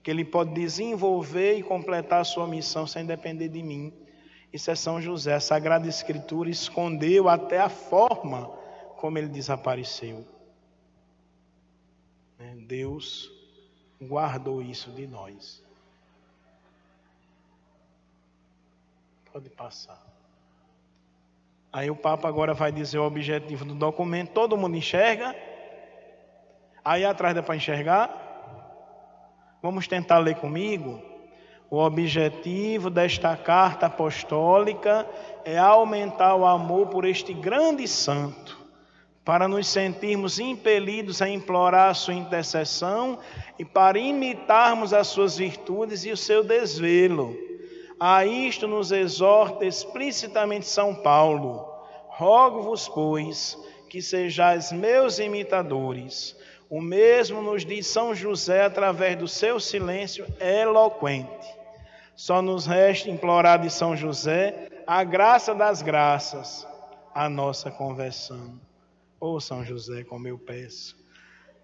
que ele pode desenvolver e completar a sua missão sem depender de mim. Isso é São José. A Sagrada Escritura escondeu até a forma como ele desapareceu. Deus guardou isso de nós. Pode passar. Aí o Papa agora vai dizer o objetivo do documento. Todo mundo enxerga? Aí atrás dá para enxergar? Vamos tentar ler comigo? O objetivo desta carta apostólica é aumentar o amor por este grande santo, para nos sentirmos impelidos a implorar a sua intercessão e para imitarmos as suas virtudes e o seu desvelo. A isto nos exorta explicitamente São Paulo: rogo-vos, pois, que sejais meus imitadores. O mesmo nos diz São José através do seu silêncio eloquente. Só nos resta implorar de São José a graça das graças, a nossa conversão. Ô São José, como eu peço.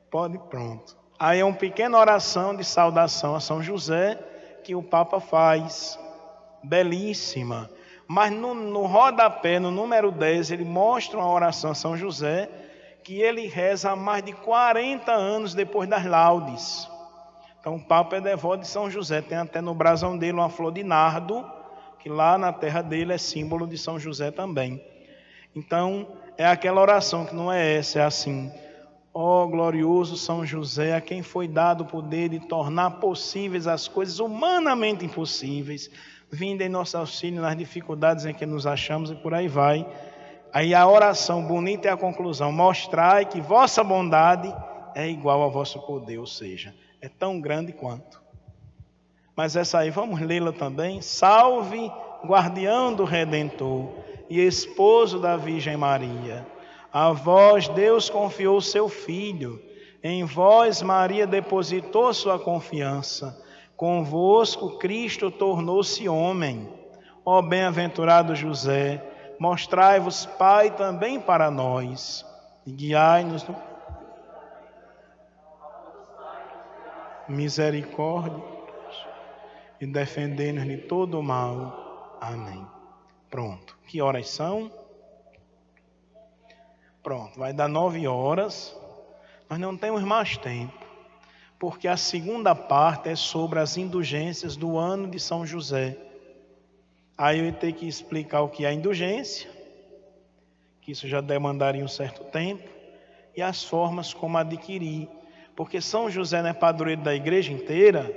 Pode, pronto. Aí é uma pequena oração de saudação a São José que o Papa faz. Belíssima. Mas no rodapé, no número 10, ele mostra uma oração a São José que ele reza há mais de 40 anos depois das laudes. Então o Papa é devoto de São José. Tem até no brasão dele uma flor de nardo, que lá na terra dele é símbolo de São José também. Então é aquela oração que não é essa, é assim: ó glorioso São José, a quem foi dado o poder de tornar possíveis as coisas humanamente impossíveis, vindo em nosso auxílio nas dificuldades em que nos achamos, e por aí vai. Aí a oração bonita é a conclusão: mostrai que vossa bondade é igual ao vosso poder, ou seja, é tão grande quanto. Mas essa aí, vamos lê-la também. Salve, guardião do Redentor e esposo da Virgem Maria. A vós Deus confiou seu Filho, em vós Maria depositou sua confiança. Convosco Cristo tornou-se homem. Ó bem-aventurado José, mostrai-vos Pai também para nós, e guiai-nos no misericórdia e defendei-nos de todo o mal. Amém. Pronto. Que horas são? Pronto, vai dar 9 horas. Nós não temos mais tempo, porque a segunda parte é sobre as indulgências do ano de São José. Aí eu ia ter que explicar o que é a indulgência, que isso já demandaria um certo tempo, e as formas como adquirir. Porque São José não é padroeiro da igreja inteira,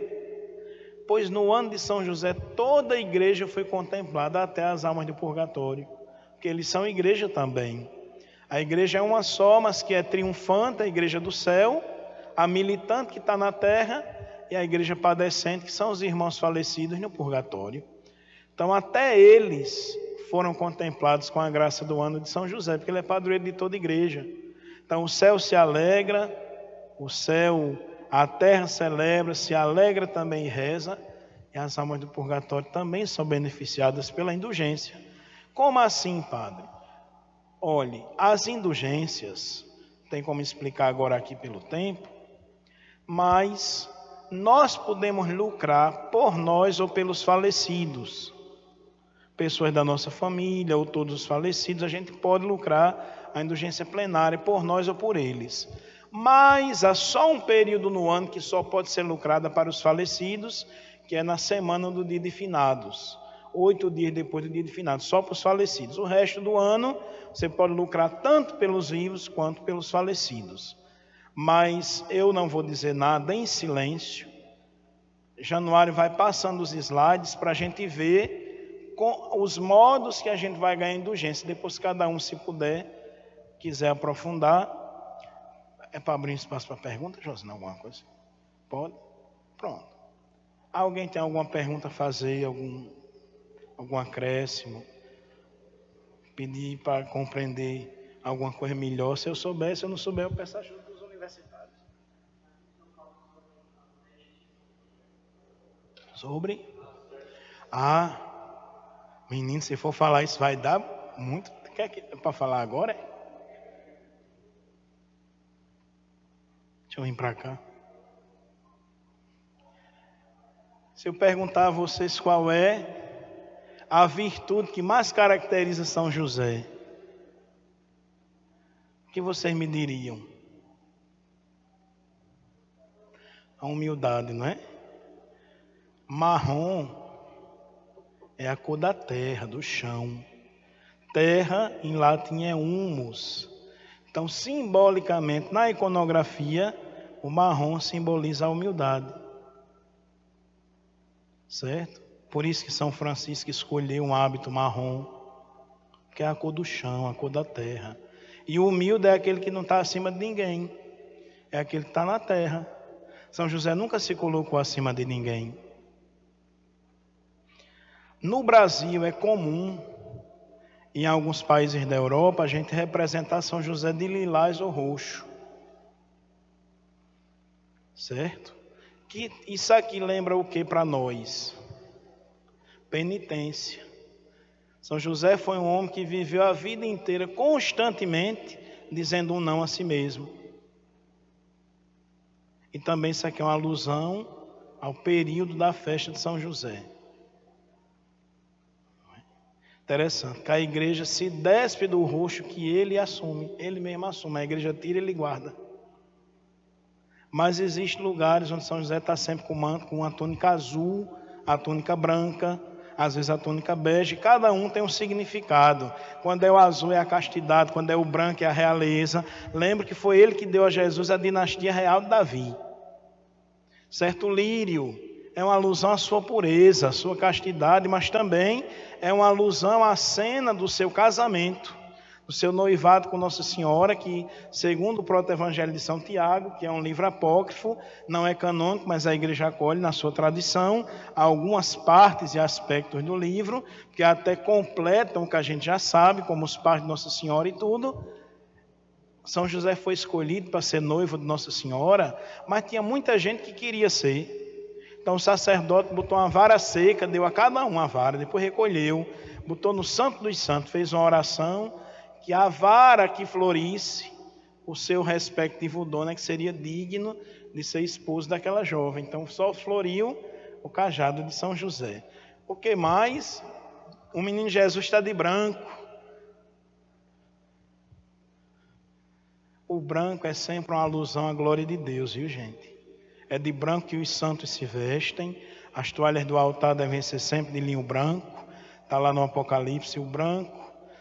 pois no ano de São José toda a igreja foi contemplada, até as almas do purgatório, porque eles são igreja também. A igreja é uma só, mas que é triunfante, a igreja do céu, a militante que está na terra, e a igreja padecente, que são os irmãos falecidos no purgatório. Então até eles foram contemplados com a graça do ano de São José, porque ele é padroeiro de toda a igreja. Então o céu se alegra, a terra celebra, se alegra também e reza, e as almas do purgatório também são beneficiadas pela indulgência. Como assim, padre? Olhe, as indulgências, tem como explicar agora aqui pelo tempo, mas nós podemos lucrar por nós ou pelos falecidos. Pessoas da nossa família ou todos os falecidos, a gente pode lucrar a indulgência plenária por nós ou por eles. Mas há só um período no ano que só pode ser lucrada para os falecidos, que é na semana do dia de finados. 8 dias depois do dia de finados, só para os falecidos. O resto do ano, você pode lucrar tanto pelos vivos quanto pelos falecidos. Mas eu não vou dizer nada em silêncio. Januário vai passando os slides para a gente ver com os modos que a gente vai ganhar indulgência. Depois cada um, se puder, quiser aprofundar. É para abrir espaço para pergunta, José? Alguma coisa? Pode? Pronto. Alguém tem alguma pergunta a fazer? Algum acréscimo? Pedir para compreender alguma coisa melhor? Se eu souber, se eu não souber, eu peço ajuda dos universitários. Sobre? Menino, se for falar isso vai dar muito. Quer que para falar agora? Deixa eu vir para cá. Se eu perguntar a vocês qual é a virtude que mais caracteriza São José, o que vocês me diriam? A humildade, não é? Marrom é a cor da terra, do chão. Terra, em latim, é humus. Então, simbolicamente, na iconografia, o marrom simboliza a humildade. Certo? Por isso que São Francisco escolheu um hábito marrom, que é a cor do chão, a cor da terra. E o humilde é aquele que não está acima de ninguém. É aquele que está na terra. São José nunca se colocou acima de ninguém. No Brasil é comum, em alguns países da Europa, a gente representar São José de lilás ou roxo. Certo? Que isso aqui lembra o que para nós? Penitência. São José foi um homem que viveu a vida inteira constantemente dizendo um não a si mesmo. E também isso aqui é uma alusão ao período da festa de São José. Interessante, que a igreja se despe do roxo que ele assume, ele mesmo assume, a igreja tira e ele guarda. Mas existem lugares onde São José está sempre com uma túnica azul, a túnica branca, às vezes a túnica bege, cada um tem um significado. Quando é o azul é a castidade, quando é o branco é a realeza. Lembre que foi ele que deu a Jesus a dinastia real de Davi. Certo? Lírio é uma alusão à sua pureza, à sua castidade, mas também é uma alusão à cena do seu casamento, do seu noivado com Nossa Senhora, que, segundo o proto-evangelho de São Tiago, que é um livro apócrifo, não é canônico, mas a igreja acolhe na sua tradição algumas partes e aspectos do livro, que até completam o que a gente já sabe, como os pais de Nossa Senhora e tudo. São José foi escolhido para ser noivo de Nossa Senhora, mas tinha muita gente que queria ser. Então o sacerdote botou uma vara seca, deu a cada um a vara, depois recolheu, botou no Santo dos Santos, fez uma oração, que a vara que florisse, o seu respectivo dono, que seria digno de ser esposo daquela jovem. Então só floriu o cajado de São José. O que mais? O menino Jesus está de branco. O branco é sempre uma alusão à glória de Deus, viu, gente? É de branco que os santos se vestem. As toalhas do altar devem ser sempre de linho branco. Está lá no Apocalipse, o branco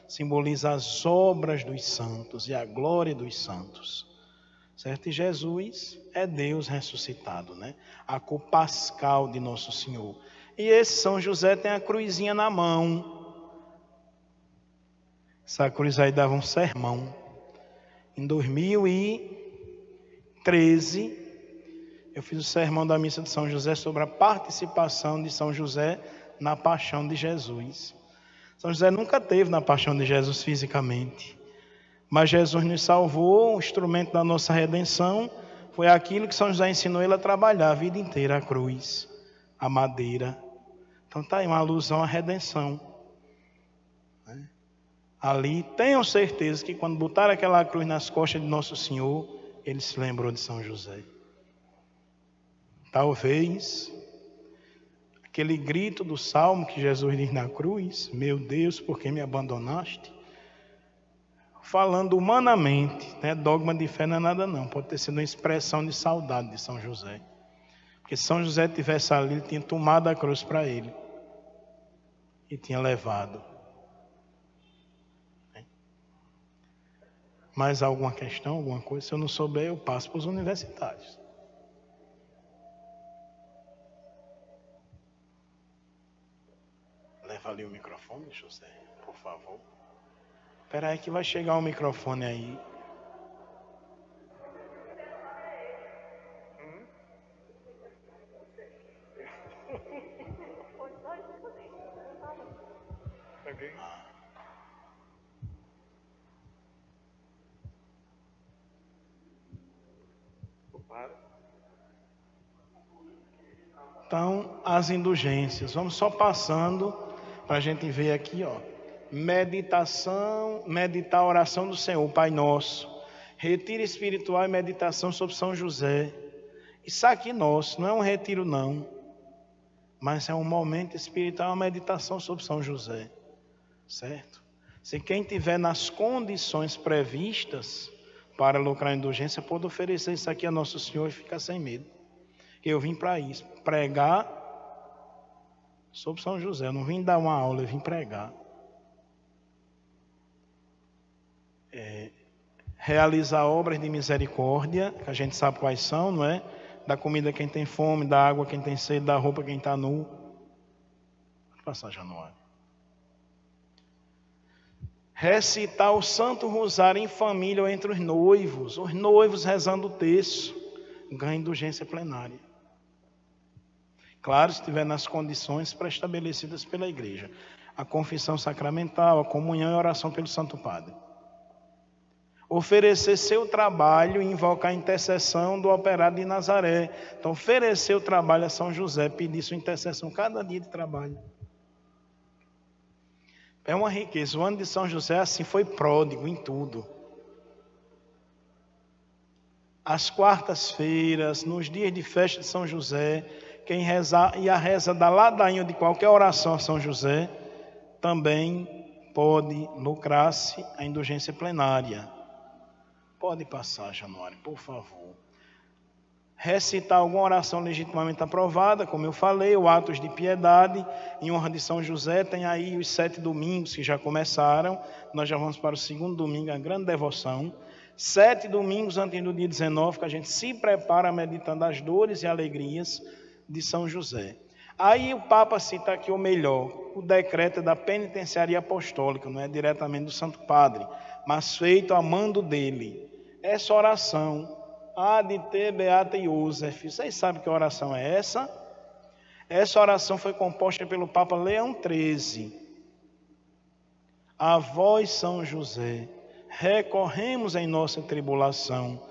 simboliza as obras dos santos e a glória dos santos. Certo? E Jesus é Deus ressuscitado, né? A cor pascal de Nosso Senhor. E esse São José tem a cruzinha na mão. Essa cruz aí dava um sermão. Em 2013, eu fiz o sermão da missa de São José sobre a participação de São José na paixão de Jesus. São José nunca esteve na paixão de Jesus fisicamente, mas Jesus nos salvou, o instrumento da nossa redenção foi aquilo que São José ensinou ele a trabalhar a vida inteira, a cruz, a madeira. Então está aí uma alusão à redenção. né? Ali, tenham certeza que quando botaram aquela cruz nas costas de Nosso Senhor, ele se lembrou de São José. Talvez aquele grito do Salmo que Jesus diz na cruz, meu Deus, por que me abandonaste? Falando humanamente, né? Dogma de fé não é nada não, pode ter sido uma expressão de saudade de São José. Porque se São José tivesse ali, ele tinha tomado a cruz para ele e tinha levado. Mais alguma questão, alguma coisa? Se eu não souber, eu passo para os universitários. Leva ali o microfone, José, por favor. Espera aí que vai chegar o microfone aí. Então, as indulgências. Vamos só passando para a gente ver aqui, ó. Meditação, meditar a oração do Senhor, Pai Nosso. Retiro espiritual e meditação sobre São José. Isso aqui nosso, não é um retiro não. Mas é um momento espiritual, uma meditação sobre São José. Certo? Se quem tiver nas condições previstas para lucrar a indulgência, pode oferecer isso aqui a Nosso Senhor e ficar sem medo. Eu vim para isso, pregar sobre São José. Eu não vim dar uma aula, eu vim pregar. Realizar obras de misericórdia, que a gente sabe quais são, não é? Da comida quem tem fome, da água quem tem sede, da roupa quem está nu. Vou passar já no ar. Recitar o Santo Rosário em família ou entre os noivos rezando o terço, ganha indulgência plenária. Claro, se estiver nas condições pré-estabelecidas pela igreja. A confissão sacramental, a comunhão e a oração pelo Santo Padre. Oferecer seu trabalho e invocar a intercessão do operário de Nazaré. Então, oferecer o trabalho a São José, pedir sua intercessão cada dia de trabalho. É uma riqueza. O ano de São José, assim, foi pródigo em tudo. Às quartas-feiras, nos dias de festa de São José, quem rezar e a reza da ladainha de qualquer oração a São José, também pode lucrar-se a indulgência plenária. Pode passar, Januário, por favor. Recitar alguma oração legitimamente aprovada, como eu falei, o Atos de Piedade, em honra de São José, tem aí os 7 domingos que já começaram, nós já vamos para o segundo domingo, a grande devoção. 7 domingos antes do dia 19, que a gente se prepara meditando as dores e alegrias de São José. Aí o Papa cita aqui o melhor, o decreto da penitenciaria apostólica, não é diretamente do Santo Padre, mas feito a mando dele. Essa oração, Ad te beata Iosef, vocês sabem que oração é essa? Essa oração foi composta pelo Papa Leão XIII. A vós, São José, recorremos em nossa tribulação,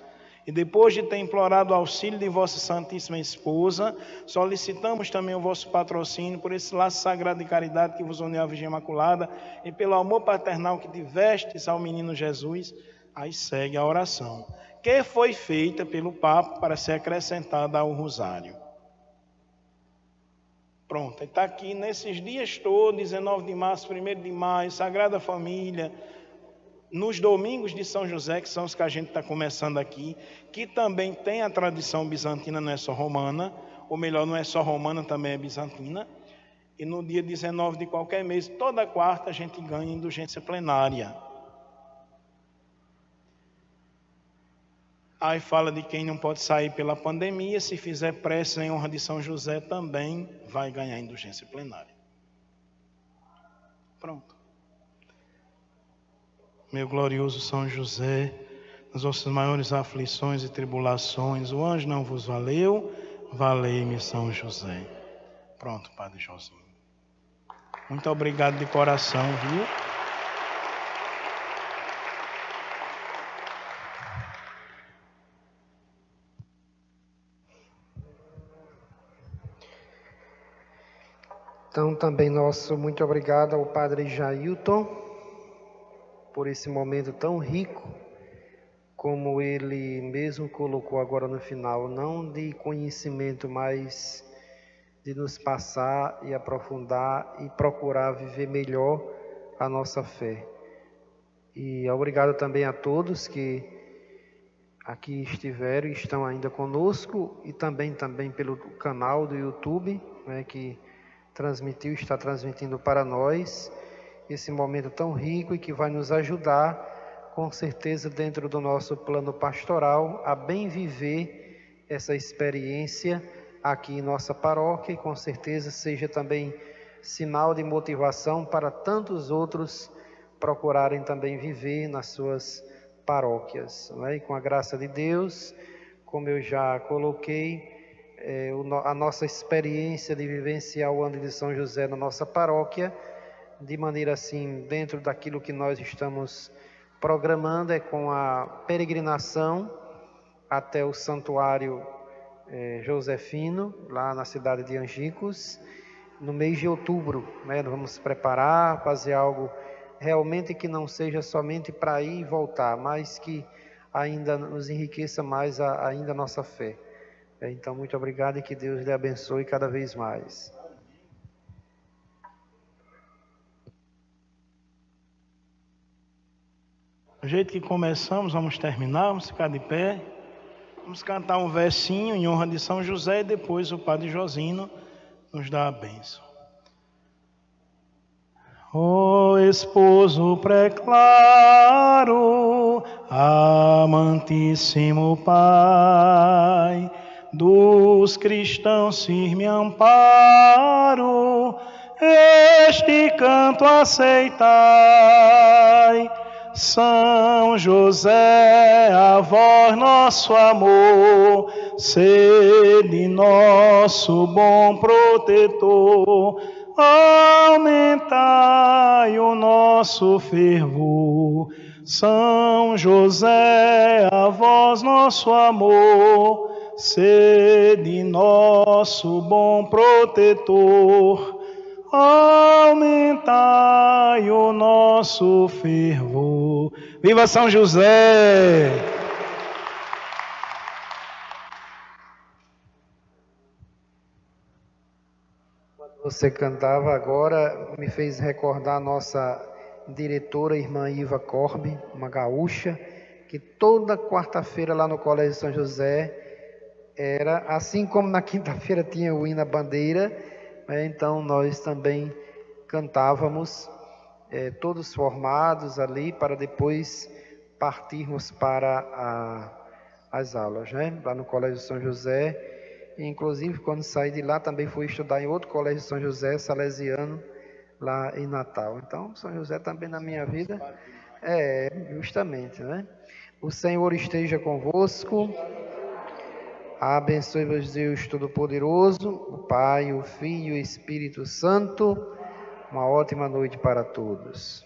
e depois de ter implorado o auxílio de vossa Santíssima Esposa, solicitamos também o vosso patrocínio por esse laço sagrado de caridade que vos uniu à Virgem Imaculada e pelo amor paternal que tivestes ao menino Jesus. Aí segue a oração, que foi feita pelo Papa para ser acrescentada ao rosário. Pronto, está aqui nesses dias todos, 19 de março, 1º de maio, Sagrada Família, nos domingos de São José, que são os que a gente está começando aqui, que também tem a tradição bizantina, não é só romana, ou melhor, não é só romana, também é bizantina. E no dia 19 de qualquer mês, toda quarta, a gente ganha indulgência plenária. Aí fala de quem não pode sair pela pandemia, se fizer prece em honra de São José, também vai ganhar indulgência plenária. Pronto. Meu glorioso São José, nas vossas maiores aflições e tribulações, o anjo não vos valeu, valei-me São José. Pronto, Padre Josinho. Muito obrigado de coração, viu? Então, também nosso muito obrigado ao Padre Jailton. por esse momento tão rico, como ele mesmo colocou agora no final, não de conhecimento, mas de nos passar e aprofundar e procurar viver melhor a nossa fé. E obrigado também a todos que aqui estiveram e estão ainda conosco, e também pelo canal do YouTube, né, que está transmitindo para nós esse momento tão rico e que vai nos ajudar, com certeza, dentro do nosso plano pastoral, a bem viver essa experiência aqui em nossa paróquia, e com certeza seja também sinal de motivação para tantos outros procurarem também viver nas suas paróquias, né? E com a graça de Deus, como eu já coloquei, a nossa experiência de vivenciar o ano de São José na nossa paróquia, de maneira assim, dentro daquilo que nós estamos programando, é com a peregrinação até o Santuário Josefino, lá na cidade de Angicos, no mês de outubro, né? Nós vamos preparar, fazer algo realmente que não seja somente para ir e voltar, mas que ainda nos enriqueça mais ainda a nossa fé. Então, muito obrigado e que Deus lhe abençoe cada vez mais. Do jeito que começamos, vamos terminar, vamos ficar de pé. Vamos cantar um versinho em honra de São José e depois o Padre Josino nos dá a bênção. Ó esposo preclaro, amantíssimo Pai, dos cristãos firme amparo, este canto aceitai. São José, a vós nosso amor, sede nosso bom protetor, aumentai o nosso fervor. São José, a vós nosso amor, sede nosso bom protetor, aumentai o nosso fervor. Viva São José! Quando você cantava agora, me fez recordar a nossa diretora, irmã Iva Corbe, uma gaúcha, que toda quarta-feira lá no Colégio São José era, assim como na quinta-feira tinha o hino à bandeira, então nós também cantávamos, todos formados ali, para depois partirmos para as aulas, né? Lá no Colégio São José. Inclusive, quando saí de lá, também fui estudar em outro Colégio São José, salesiano, lá em Natal. Então, São José também na minha vida, justamente, né? O Senhor esteja convosco. Abençoe-vos Deus Todo-Poderoso, o Pai, o Filho e o Espírito Santo. Uma ótima noite para todos.